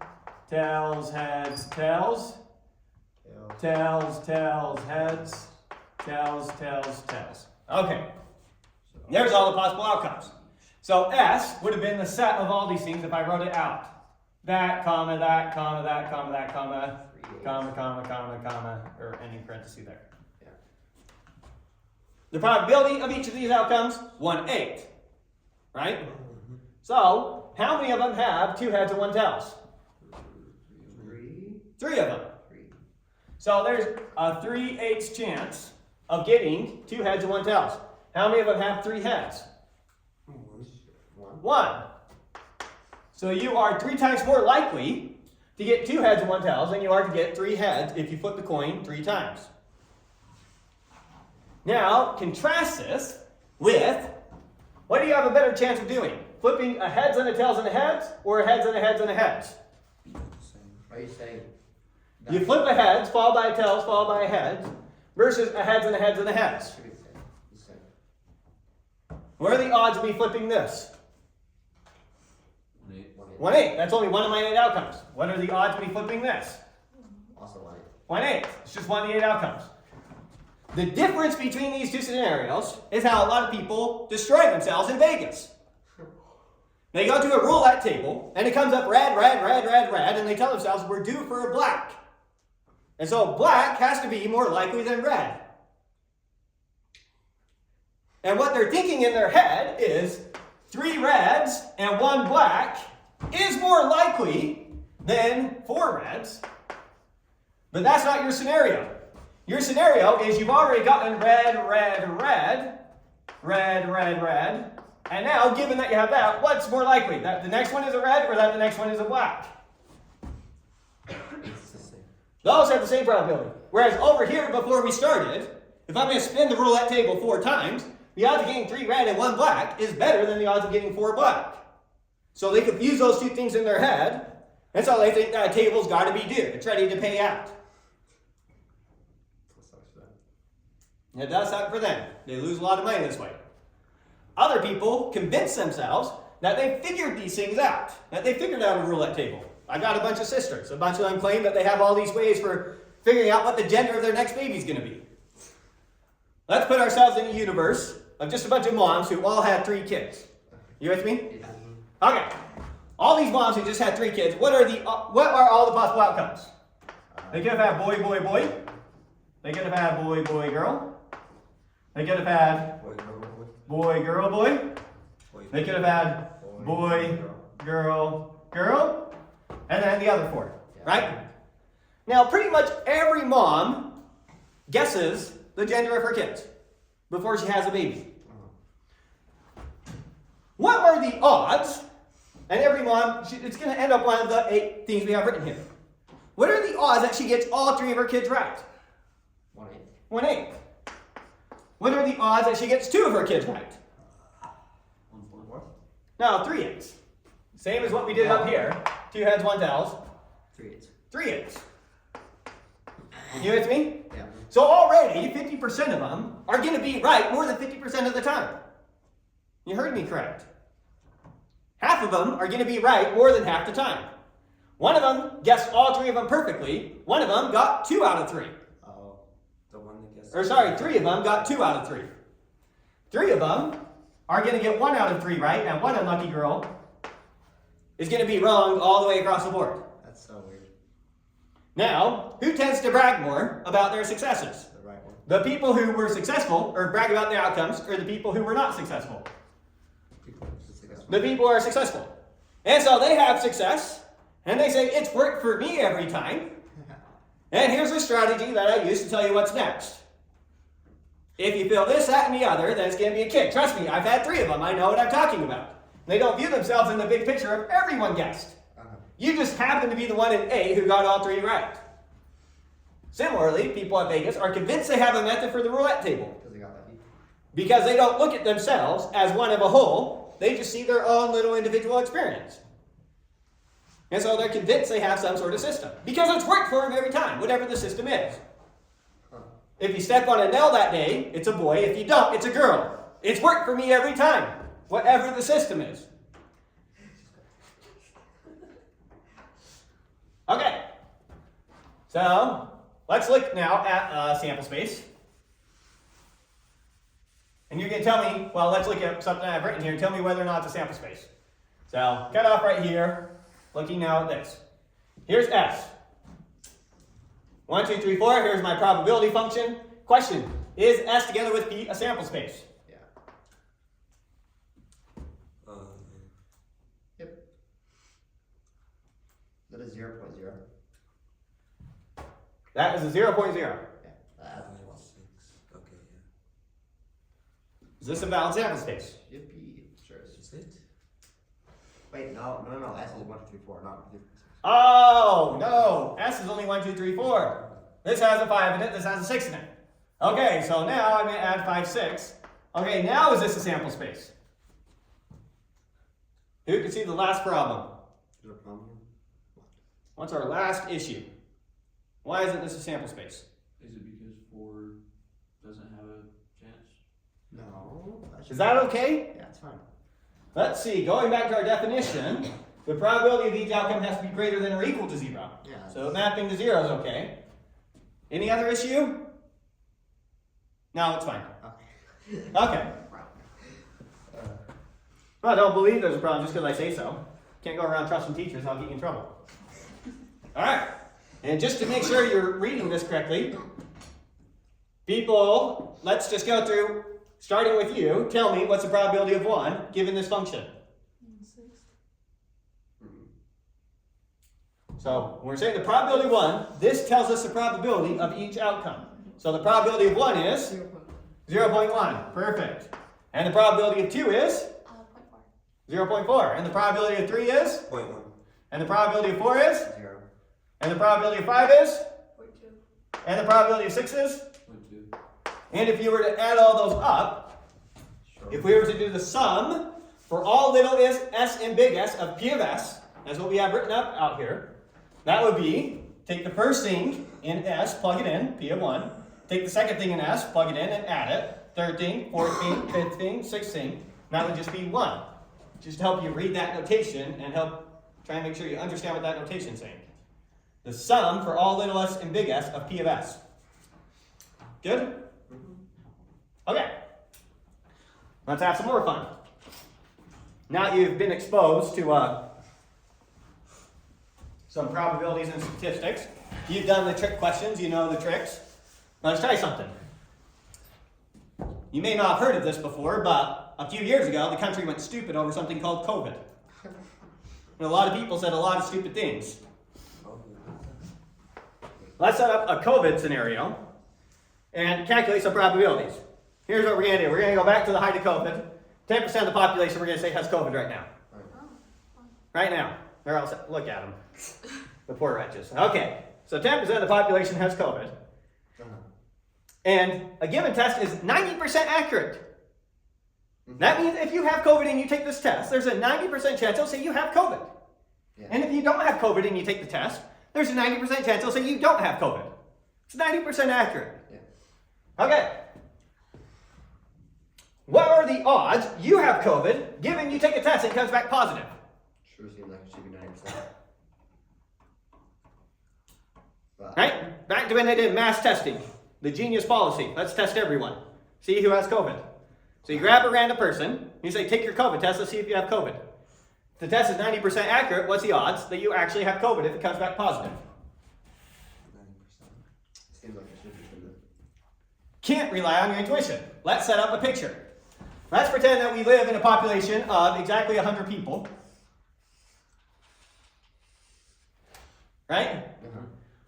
Tails, heads, tails. Tails. Tails, tails, heads. Tails, tails, tails. Okay. There's all the possible outcomes. So S would have been the set of all these things if I wrote it out. that, comma, that, comma, that, comma, that, comma, 3/8. comma, or ending parenthesis there. Yeah. The probability of each of these outcomes, 1/8, right? So, how many of them have 2 heads and 1 tails? 3. 3 of them. 3. So there's a 3/8 chance of getting 2 heads and 1 tails. How many of them have 3 heads? 1. 1. So you are 3 times more likely to get 2 heads and 1 tails than you are to get 3 heads if you flip the coin 3 times. Now, contrast this with, what do you have a better chance of doing? Flipping a heads and a tails and a heads, or a heads and a heads and a heads? Are you saying? You flip a heads, followed by a tails, followed by a heads, versus a heads and a heads and a heads. Should be the same. The same. What are the odds of me flipping this? 1/8. 1/8. That's only one of my 8 outcomes. What are the odds of me flipping this? Also 1/8. 1/8. It's just one of the 8 outcomes. The difference between these 2 scenarios is how a lot of people destroy themselves in Vegas. They go to a roulette table, and it comes up red, red, red, red, red, and they tell themselves, we're due for a black. And so black has to be more likely than red. And what they're thinking in their head is 3 reds and 1 black is more likely than 4 reds. But that's not your scenario. Your scenario is you've already gotten red, red, red, red, red, red. And now, given that you have that, what's more likely? That the next one is a red or that the next one is a black? It's the same. Those have the same probability. Whereas over here, before we started, if I'm going to spin the roulette table 4 times, the odds of getting 3 red and 1 black is better than the odds of getting 4 black. So they confuse those 2 things in their head, and so they think that a table's got to be due. It's ready to pay out. It does suck for them. They lose a lot of money this way. Other people convince themselves that they figured these things out, that they figured out a roulette table. I got a bunch of sisters. A bunch of them claim that they have all these ways for figuring out what the gender of their next baby is going to be. Let's put ourselves in a universe of just a bunch of moms who all had 3 kids. You with me? Yeah. Okay. All these moms who just had 3 kids, what are all the possible outcomes? They could have had boy, boy, boy. They could have had boy, boy, girl. They could have had boy, girl, boy. They could have had boy, girl, girl. And then the other 4, right? Now, pretty much every mom guesses the gender of her kids before she has a baby. What are the odds? And every mom, it's going to end up one of the 8 things we have written here. What are the odds that she gets all 3 of her kids right? 1/8. 1/8. What are the odds that she gets 2 of her kids right? 1/4. No, 3/8. Same as what we did up here. 2 heads, 1 tails. 3/8. 3/8. You with me? Yeah. So already 50% of them are going to be right more than 50% of the time. You heard me correct. Half of them are going to be right more than half the time. One of them guessed all 3 of them perfectly. One of them got 2 out of 3. Oh, the one that gets. Or sorry, 3 of them got 2 out of 3. 3 of them are going to get 1 out of 3 right, and one unlucky girl is going to be wrong all the way across the board. That's so weird. Now, who tends to brag more about their successes? The right one. The people who were successful, or brag about their outcomes, or the people who were not successful? The people who are successful. And so they have success, and they say, it's worked for me every time. And here's a strategy that I use to tell you what's next. If you feel this, that, and the other, then it's going to be a kick. Trust me, I've had 3 of them. I know what I'm talking about. They don't view themselves in the big picture of everyone guessed. You just happen to be the one in A who got all 3 right. Similarly, people at Vegas are convinced they have a method for the roulette table. Because they got lucky. Because they don't look at themselves as one of a whole. They just see their own little individual experience. And so they're convinced they have some sort of system. Because it's worked for them every time, whatever the system is. If you step on a nail that day, it's a boy. If you don't, it's a girl. It's worked for me every time, whatever the system is. Okay. So, let's look now at sample space. And you're going to tell me, well, let's look at something I've written here and tell me whether or not it's a sample space. So, cut off right here. looking now at this. Here's S. 1, 2, 3, 4. Here's my probability function. Question, is S together with P a sample space? Yeah. Uh, Yep. That is 0.0. That is a 0.0. Yeah. That's 6. Okay, yeah. Is this a valid sample space? Yippee. Sure is. Is it? Wait, no. S is 1, 2, 3, 4, not 1, 2, 3, 4. Oh, no. S is only 1, 2, 3, 4. This has a 5 in it. This has a 6 in it. Okay, so now I'm going to add 5, 6. Okay, now is this a sample space? Who can see the last problem? Is there a problem here? What's our last issue? Why isn't this a sample space? Is it because 4 doesn't have a chance? No. Is that okay? Yeah, it's fine. Let's see, going back to our definition, the probability of each outcome has to be greater than or equal to 0. Yeah. So mapping to 0 is okay. Any other issue? No, it's fine. Okay. Okay. Well, I don't believe there's a problem just because I say so. Can't go around trusting teachers, I'll get you in trouble. Alright, and just to make sure you're reading this correctly, people, let's just go through, starting with you, tell me what's the probability of 1 given this function. 6. So, when we're saying the probability of 1, this tells us the probability of each outcome. So the probability of 1 is 0.1. Perfect. And the probability of 2 is 0.4. 0.4. And the probability of 3 is? 0.1. And the probability of 4 is? 0. And the probability of 5 is? 0.2. And the probability of 6 is? 0.2. And if you were to add all those up, Sure. if we were to do the sum for all little s and big S of P of S, that's what we have written up out here, that would be, take the first thing in S, plug it in, P of 1, take the second thing in S, plug it in and add it, third thing, fourth thing, fifth thing, sixth thing, that would just be 1. Just to help you read that notation and help try and make sure you understand what that notation is saying. The sum for all little s and big S of P of S. Good? Okay. Let's have some more fun. Now you've been exposed to some probabilities and statistics. You've done the trick questions, you know the tricks. Let's try something. You may not have heard of this before, but a few years ago, the country went stupid over something called COVID. And a lot of people said a lot of stupid things. Let's set up a COVID scenario and calculate some probabilities. Here's what we're going to do. We're going to go back to the height of COVID. 10% of the population we're going to say has COVID right now. Right now. They're all set. Look at them. The poor wretches. Okay. So 10% of the population has COVID. And a given test is 90% accurate. That means if you have COVID and you take this test, there's a 90% chance it'll say you have COVID. Yeah. And if you don't have COVID and you take the test, there's a 90% chance it'll say you don't have COVID. It's 90% accurate. Yeah. Okay. What are the odds you have COVID given you take a test and it comes back positive? Sure seems like it should be 90%. But Right? Back to when they did mass testing. The genius policy. Let's test everyone. See who has COVID. So you grab a random person, you say, take your COVID test, let's see if you have COVID. If the test is 90% accurate, what's the odds that you actually have COVID if it comes back positive? 90%. seems like it should be, shouldn't it? Can't rely on your intuition. Let's set up a picture. Let's pretend that we live in a population of exactly 100 people. Right? Uh-huh.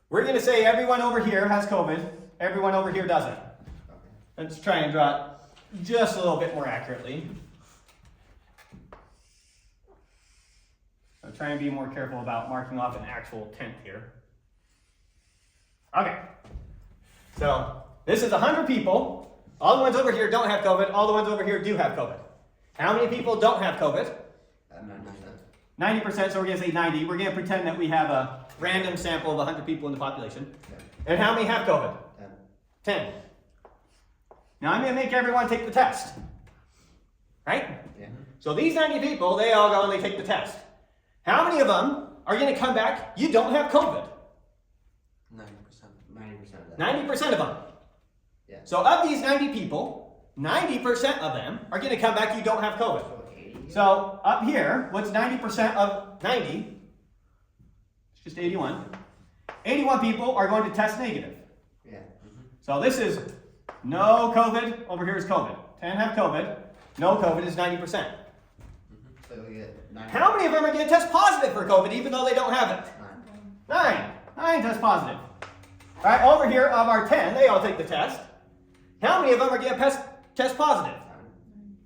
We're going to say everyone over here has COVID, everyone over here doesn't. Okay. Let's try and draw it just a little bit more accurately. I'll try and be more careful about marking off an actual tent here. Okay. So, this is 100 people. All the ones over here don't have COVID. All the ones over here do have COVID. How many people don't have COVID? 90%. 90%, so we're going to say 90. We're going to pretend that we have a random sample of 100 people in the population. Yeah. And how many have COVID? 10. 10. Now I'm going to make everyone take the test. Right? Yeah. So these 90 people, they all go and they take the test. How many of them are going to come back, you don't have COVID? 90%. 90% of that. 90% of them. Yeah. So of these 90 people, 90% of them are going to come back, you don't have COVID. So 80. So up here, what's 90% of 90? just 81. 81 people are going to test negative. Yeah. So this is no COVID, over here is COVID. 10 have COVID, no COVID is 90%. So we get 9. How many of them are going to test positive for COVID even though they don't have it? 9. 9 test positive. All right, over here of our 10, they all take the test. How many of them are going to test positive?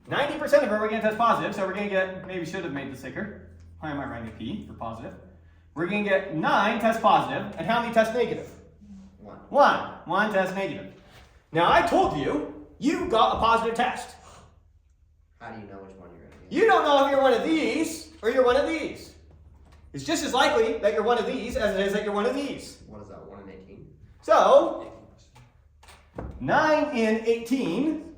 90% of them are going to test positive, so we're going to get, maybe should have made the sticker. Why am I writing a P for positive? We're going to get 9 test positive, and how many test negative? 1. 1 test negative. Now I told you, you got a positive test. How do you know which one you're going to get? You don't know if you're one of these or you're one of these. It's just as likely that you're one of these as it is that you're one of these. What is that? 1 in 18? So, 9 in 18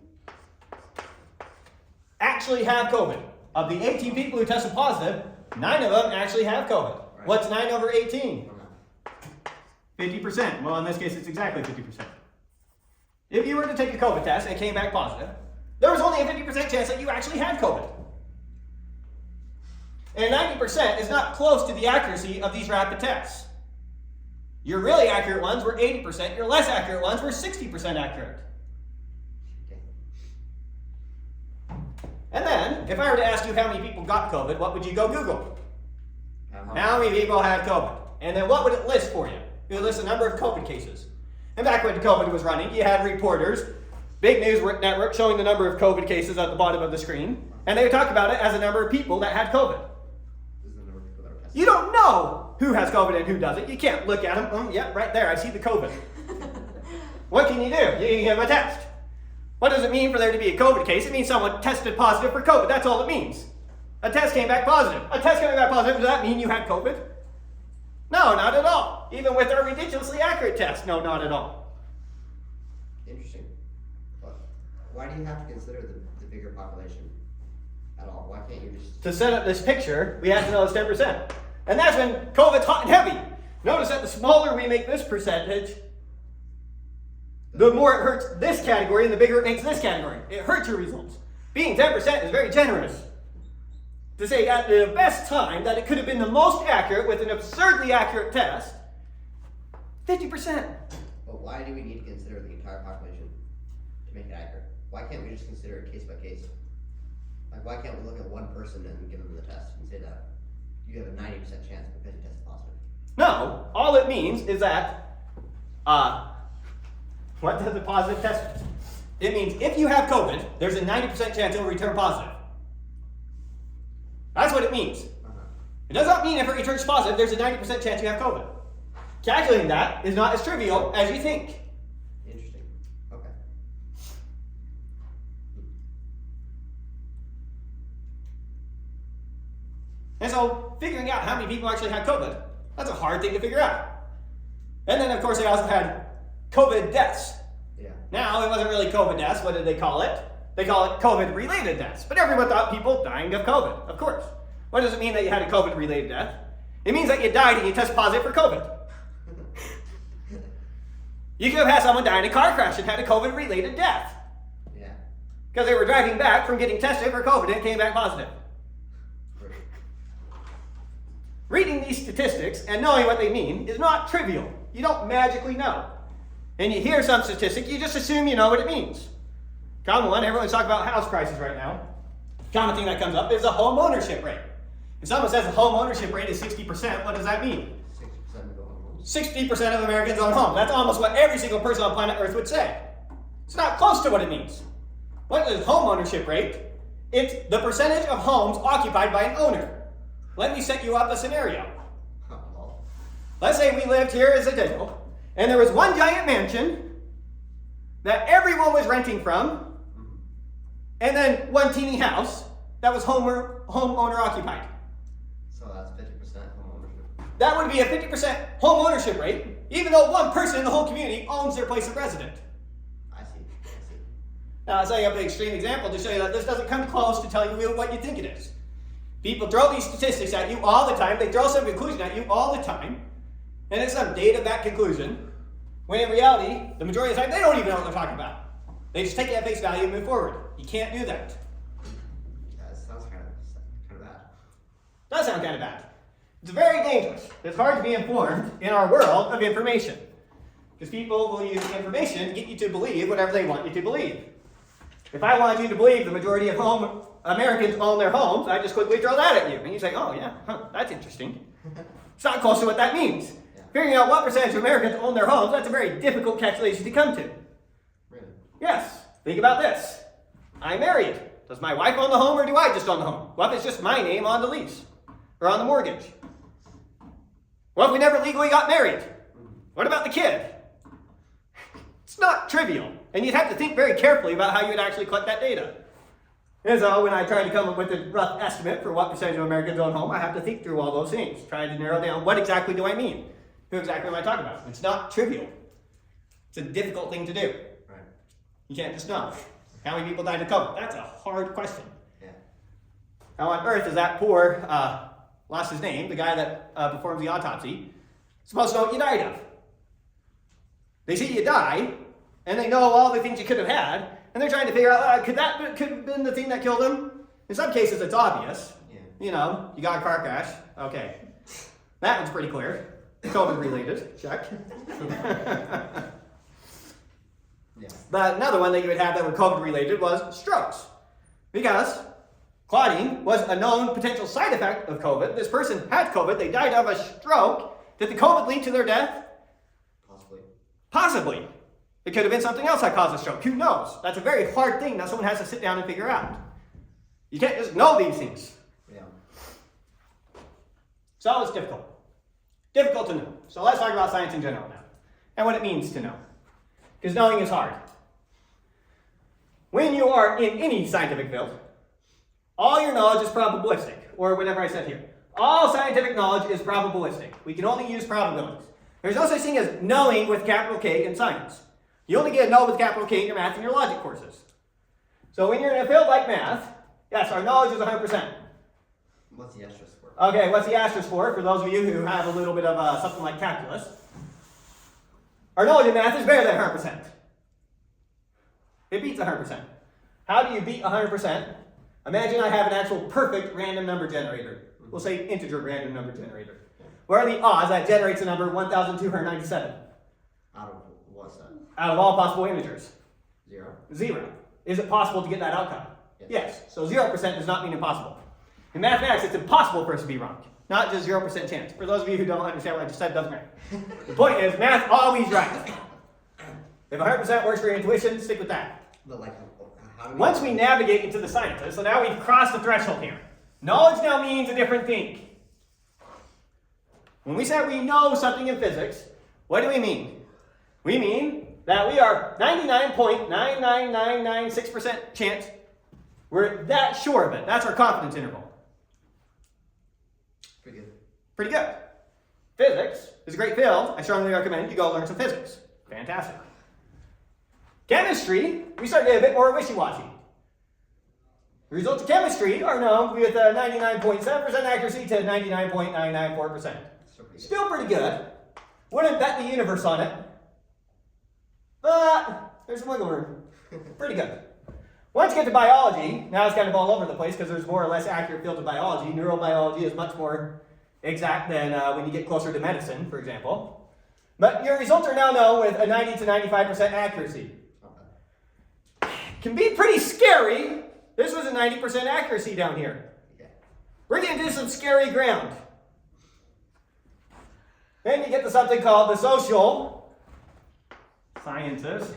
actually have COVID. Of the 18 people who tested positive, 9 of them actually have COVID. Right. What's 9 over 18? I don't know. 50%. Well, in this case, it's exactly 50%. If you were to take a COVID test and it came back positive, there was only a 50% chance that you actually had COVID. And 90% is not close to the accuracy of these rapid tests. Your really accurate ones were 80%, your less accurate ones were 60% accurate. Okay. And then, if I were to ask you how many people got COVID, what would you go Google? How many people had COVID? And then what would it list for you? It would list the number of COVID cases. And back when COVID was running, you had reporters, big news network showing the number of COVID cases at the bottom of the screen. And they would talk about it as a number of people that had COVID. This is the number of people that were tested. You don't know who has COVID and who doesn't. You can't look at them. Oh, yeah, right there, I see the COVID. What can you do? You can give them a test. What does it mean for there to be a COVID case? It means someone tested positive for COVID. That's all it means. A test came back positive. A test came back positive, does that mean you had COVID? No, not at all. Even with our ridiculously accurate test, no, not at all. Interesting. But why do you have to consider the bigger population at all? Why can't you just... To set up this picture, we have to know it's 10%. And that's when COVID's hot and heavy. Notice that the smaller we make this percentage, the more it hurts this category and the bigger it makes this category. It hurts your results. Being 10% is very generous. To say at the best time that it could have been the most accurate with an absurdly accurate test, 50%. But why do we need to consider the entire population to make it accurate? Why can't we just consider it case by case? Like, why can't we look at one person and give them the test and say that you have a 90% chance because you tested positive? No, all it means is that, what does a positive test mean? It means if you have COVID, there's a 90% chance it will return positive. That's what it means. It does not mean if it returns positive, there's a 90% chance you have COVID. Calculating that is not as trivial as you think. Interesting. Okay. And so, figuring out how many people actually had COVID, that's a hard thing to figure out. And then, of course, they also had COVID deaths. Yeah. Now, it wasn't really COVID deaths. What did they call it? They call it COVID-related deaths. But everyone thought people dying of COVID, of course. What does it mean that you had a COVID-related death? It means that you died and you tested positive for COVID. You could have had someone die in a car crash and had a COVID-related death. Yeah. Because they were driving back from getting tested for COVID and it came back positive. Great. Reading these statistics and knowing what they mean is not trivial. You don't magically know. And you hear some statistic, you just assume you know what it means. Common one, everyone's talking about house prices right now. Common thing that comes up is the home ownership rate. If someone says the home ownership rate is 60%, what does that mean? 60% of the homes. 60% of Americans own homes. That's almost what every single person on planet Earth would say. It's not close to what it means. What is home ownership rate? It's the percentage of homes occupied by an owner. Let me set you up a scenario. Well, Let's say we lived here as a deal, and there was one giant mansion that everyone was renting from, and then one teeny house that was homeowner occupied. so that's 50% home ownership. That would be a 50% home ownership rate, even though one person in the whole community owns their place of residence. I see. Now, I'll say up an extreme example to show you that this doesn't come close to telling you what you think it is. People throw these statistics at you all the time. They throw some conclusion at you all the time. And it's some data-backed conclusion, when in reality, the majority of the time, they don't even know what they're talking about. They just take it at face value and move forward. You can't do that. That sounds kind of bad. Does sound kind of bad. It's very dangerous. It's hard to be informed in our world of information. Because people will use information to get you to believe whatever they want you to believe. If I want you to believe the majority of Americans own their homes, I just quickly throw that at you. And you say, oh yeah, that's interesting. It's not close to what that means. Yeah. Figuring out what percentage of Americans own their homes, that's a very difficult calculation to come to. Really? Yes, think about this. I'm married. Does my wife own the home or do I just own the home? What if it's just my name on the lease or on the mortgage? What if we never legally got married? What about the kid? It's not trivial, and you'd have to think very carefully about how you would actually collect that data. And so when I try to come up with a rough estimate for what percentage of Americans own home, I have to think through all those things, try to narrow down what exactly do I mean? Who exactly am I talking about? It's not trivial. It's a difficult thing to do. Right. You can't just know. How many people died of COVID? That's a hard question. Yeah. How on earth is that poor, lost his name, the guy that performs the autopsy, supposed to know what you died of? They see you die, and they know all the things you could have had, and they're trying to figure out, could have been the thing that killed him? In some cases, it's obvious. Yeah. You know, you got a car crash. Okay. That one's pretty clear. COVID related. Check. Yeah. But another one that you would have that were COVID related was strokes. Because clotting was a known potential side effect of COVID. This person had COVID, they died of a stroke. Did the COVID lead to their death? Possibly. Possibly. It could have been something else that caused a stroke. Who knows? That's a very hard thing that someone has to sit down and figure out. You can't just know these things. Yeah. So it's difficult. Difficult to know. So let's talk about science in general now. And what it means to know. Because knowing is hard. When you are in any scientific field, all your knowledge is probabilistic, or whatever I said here. All scientific knowledge is probabilistic. We can only use probabilities. There's no such thing as knowing with capital K in science. You only get a know with capital K in your math and your logic courses. So when you're in a field like math, yes, our knowledge is 100%. What's the asterisk for? Okay, what's the asterisk for those of you who have a little bit of something like calculus? Our knowledge in math is better than 100%. It beats 100%. How do you beat 100%? Imagine I have an actual perfect random number generator. We'll say integer random number generator. What are the odds that generates the number 1,297? Out of what's that? Out of all possible integers? 0. 0. Is it possible to get that outcome? Yes. So 0% does not mean impossible. In mathematics, it's impossible for us to be wrong. Not just 0% chance. For those of you who don't understand what I just said, it doesn't matter. The point is, math always right. If 100% works for your intuition, stick with that. But like, how do we... Once we navigate into the sciences, so now we've crossed the threshold here. Knowledge now means a different thing. When we say we know something in physics, what do we mean? We mean that we are 99.99996% chance we're that sure of it. That's our confidence interval. Pretty good. Pretty good. Physics is a great field. I strongly recommend you go learn some physics. Fantastic. Chemistry, we start to get a bit more wishy-washy. The results of chemistry are known with 99.7% accuracy to 99.994%. Still pretty good. Wouldn't bet the universe on it. But there's some wiggle room. Pretty good. Once you get to biology, now it's kind of all over the place because there's more or less accurate fields of biology. Neurobiology is much more exact than when you get closer to medicine, for example. But your results are now known with a 90 to 95% accuracy. Can be pretty scary. This was a 90% accuracy down here. We're getting into some scary ground. Then you get to something called the social sciences.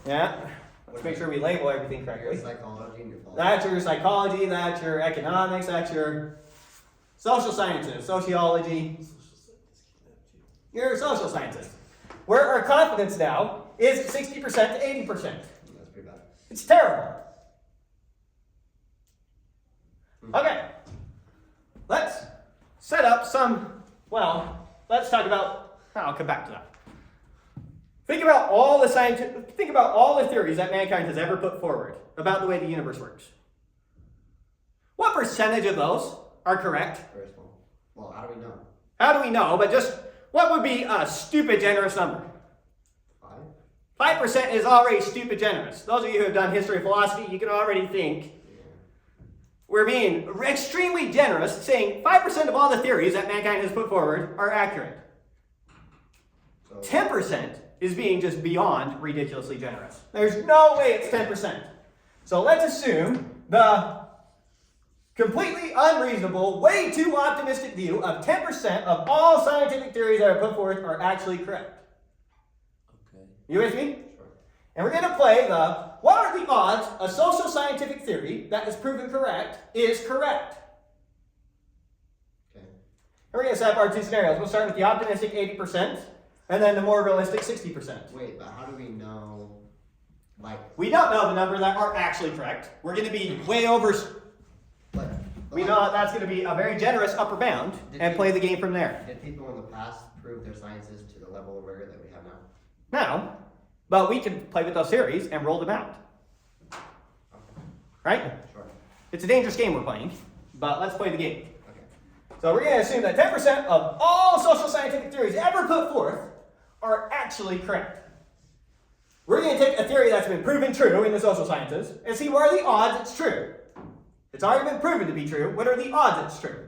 Yeah. Let's make sure we label everything correctly. Psychology and your philosophy. That's your psychology, that's your economics, that's your social sciences, sociology. Your social sciences. Where our confidence now is 60% to 80%. That's pretty bad. It's terrible. Okay. Let's set up let's talk about, I'll come back to that. Think about all the theories that mankind has ever put forward about the way the universe works. What percentage of those are correct? Very small. Well, how do we know? How do we know? But just, what would be a stupid generous number? 5? 5% is already stupid generous. Those of you who have done history of philosophy, you can already think, we're being extremely generous, saying 5% of all the theories that mankind has put forward are accurate. So 10% is being just beyond ridiculously generous. There's no way it's 10%. So let's assume the completely unreasonable, way too optimistic view of 10% of all scientific theories that are put forth are actually correct. Okay. You with me? sure. And we're going to play the, what are the odds a social scientific theory that is proven correct is correct? Okay. And we're going to set up our two scenarios. We'll start with the optimistic 80%, and then the more realistic 60%. Wait, but how do we know? Like, We don't know the number that are actually correct. We're going to be way over. but We know that's going to be a very generous upper bound and play the game from there. Did people in the past prove their sciences to the level of rigor that we have now? Now, but we can play with those theories and roll them out. Right? Sure. It's a dangerous game we're playing, but let's play the game. Okay. So we're going to assume that 10% of all social scientific theories ever put forth are actually correct. We're going to take a theory that's been proven true in the social sciences and see what are the odds it's true. It's already been proven to be true. What are the odds it's true?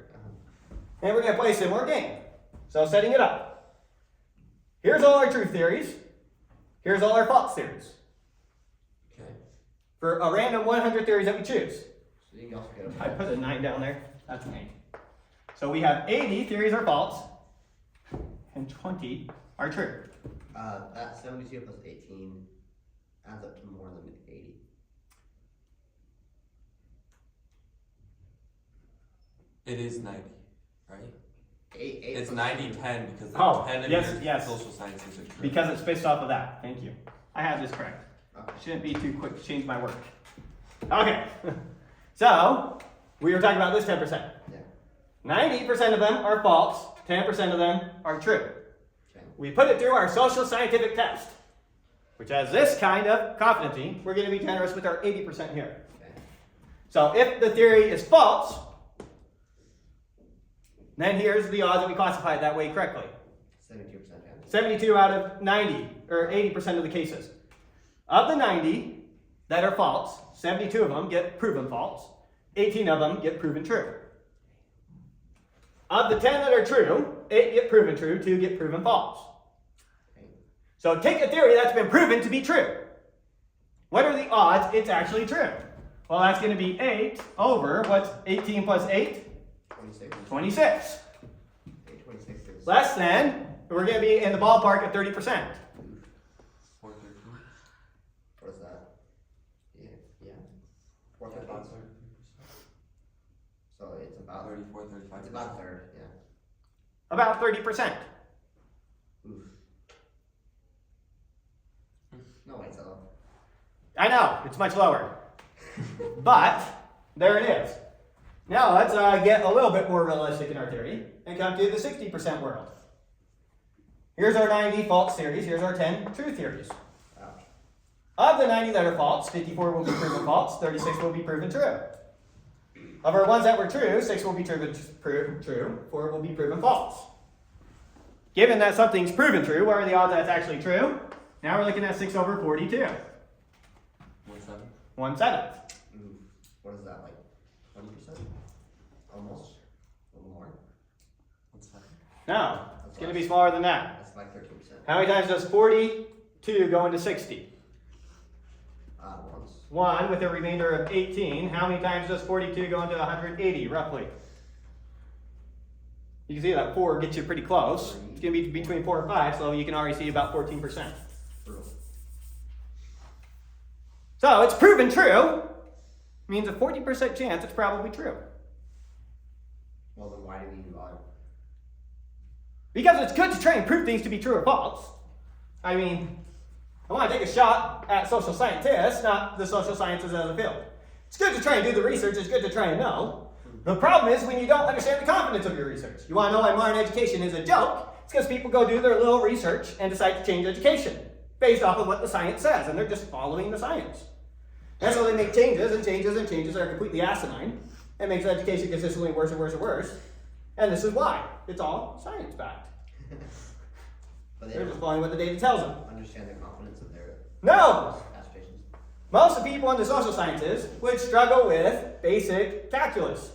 And we're going to play a similar game. So setting it up. Here's all our true theories. Here's all our false theories. Okay. For a random 100 theories that we choose. So you can also get I put a 9 down there. That's an 8. So we have 80 theories are false, and 20 are true. that 72 plus 18 adds up to more than 80. It is 90, right? Eight It's plus 90, 2. 10 because the Oh, 10 of yes, your yes. social sciences are true. Because it's based off of that. Thank you. I have this correct. Okay. Shouldn't be too quick to change my work. Okay. So, we were talking about this 10%. Yeah. 90% of them are false, 10% of them are true. Okay. We put it through our social scientific test, which has this kind of competency. We're going to be generous with our 80% here. Okay. So if the theory is false, then here's the odds that we classify it that way correctly. 72% chance. 72 out of 90, or 80% of the cases. Of the 90 that are false, 72 of them get proven false, 18 of them get proven true. Of the 10 that are true, 8 get proven true, 2 get proven false. Okay. So take a theory that's been proven to be true. What are the odds it's actually true? Well, that's going to be 8 over, what's 18 plus 8? 26. 26. 26 is. Less than, we're going to be in the ballpark at 30%. 413. What is that? Yeah. Yeah. Yeah, 413. about 33%. So it's about. 34, 35. It's about a third. Yeah. About 30%. Oof. No way, so. I know, it's much lower. But, there it is. Now let's get a little bit more realistic in our theory and come to the 60% world. Here's our 90 false theories, here's our 10 true theories. Ouch. Of the 90 that are false, 54 will be proven false, 36 will be proven true. Of our ones that were true, 6 will be proven true, 4 will be proven false. Given that something's proven true, what are the odds that it's actually true? Now we're looking at 6 over 42. 1/7. 1/7. Oof. What is that, like 20%? Almost. A little more. 1/7. No, it's going to be smaller than that. That's like 13%. How many times does 42 go into 60? Once. 1 with a remainder of 18. How many times does 42 go into 180, roughly? You can see that 4 gets you pretty close. It's going to be between 4 and 5, so you can already see about 14%. True. So it's proven true. Means a 40% chance it's probably true. Well, then why do we even bother? Because it's good to try and prove things to be true or false. I mean, I want to take a shot at social scientists, not the social sciences as a field. It's good to try and do the research. It's good to try and know. The problem is when you don't understand the confidence of your research. You want to know why modern education is a joke? It's because people go do their little research and decide to change education based off of what the science says, and they're just following the science. And so they make changes and changes and changes that are completely asinine and makes education consistently worse and worse and worse. And this is why. It's all science-backed. But they They're don't just following what the data tells them. understand the confidence of their No! assertions. Most of the people in the social sciences would struggle with basic calculus.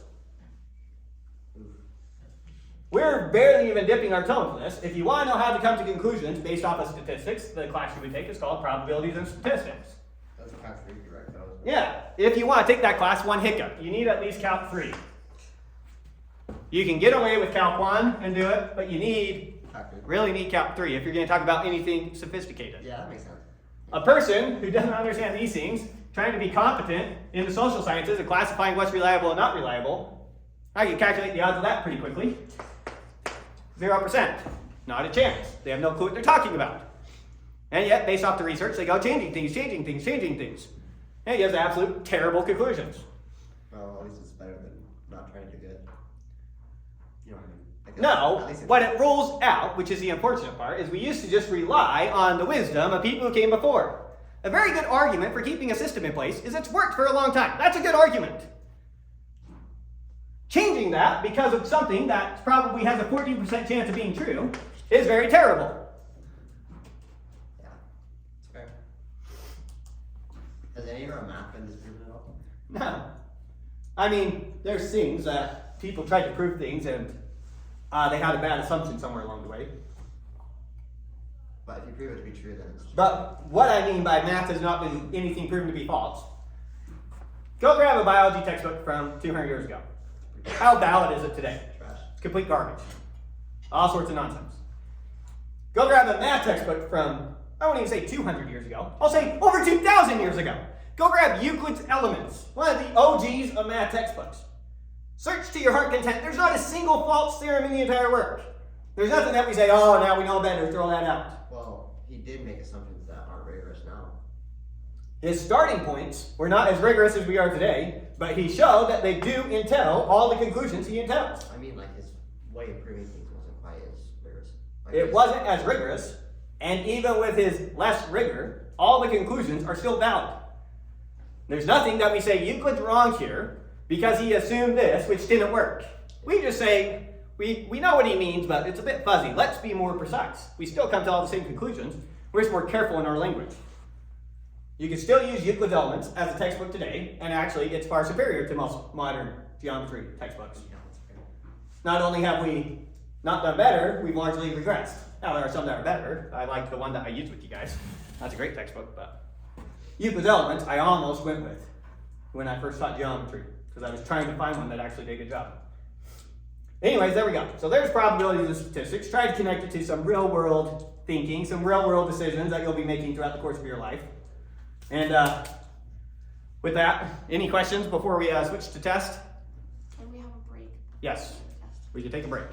We're barely even dipping our toe into this. If you want to know how to come to conclusions based off of statistics, the class you would take is called Probabilities and Statistics. That's Calc 3, correct? That was Yeah, if you want to take that class, one hiccup. You need at least Calc 3. You can get away with Calc 1 and do it, but you Calc 3. really need Calc 3 if you're going to talk about anything sophisticated. Yeah, that makes sense. A person who doesn't understand these things, trying to be competent in the social sciences and classifying what's reliable and not reliable, I can calculate the odds of that pretty quickly. 0%. Not a chance. They have no clue what they're talking about. And yet, based off the research, they go changing things, changing things, changing things. And it gives absolute terrible conclusions. Well, at least it's better than not trying to do good. You know what I mean? Like, No, at least what it rules out, which is the unfortunate part, is we used to just rely on the wisdom of people who came before. A very good argument for keeping a system in place is it's worked for a long time. That's a good argument. Changing that because of something that probably has a 14% chance of being true is very terrible. Yeah, it's fair. Has any of our math been disproven at all? No. I mean, there's things that people tried to prove things and they had a bad assumption somewhere along the way. But if you prove it to be true, then it's true. But what I mean by math has not been anything proven to be false. Go grab a biology textbook from 200 years ago. How valid is it today? Trash. It's complete garbage. All sorts of nonsense. Go grab a math textbook from, I won't even say 200 years ago. I'll say over 2,000 years ago. Go grab Euclid's Elements, one of the OGs of math textbooks. Search to your heart content. There's not a single false theorem in the entire work. There's nothing that we say, oh, now we know better, throw that out. Well, he did make assumptions that aren't rigorous now. His starting points were not as rigorous as we are today, but he showed that they do entail all the conclusions he entails. I mean, like, his way of proving things wasn't quite as rigorous. Like, It wasn't as rigorous, and even with his less rigor, all the conclusions are still valid. There's nothing that we say Euclid's wrong here because he assumed this, which didn't work. We just say, we know what he means, but it's a bit fuzzy. Let's be more precise. We still come to all the same conclusions. We're just more careful in our language. You can still use Euclid's Elements as a textbook today, and actually it's far superior to most modern geometry textbooks. Not only have we not done better, we've largely regressed. Now there are some that are better. I like the one that I used with you guys. That's a great textbook, but Euclid's Elements I almost went with when I first taught geometry, because I was trying to find one that actually did a good job. Anyways, there we go. So there's probabilities and statistics. Try to connect it to some real world thinking, some real world decisions that you'll be making throughout the course of your life. And with that, any questions before we switch to test? Can we have a break? Yes, we can take a break.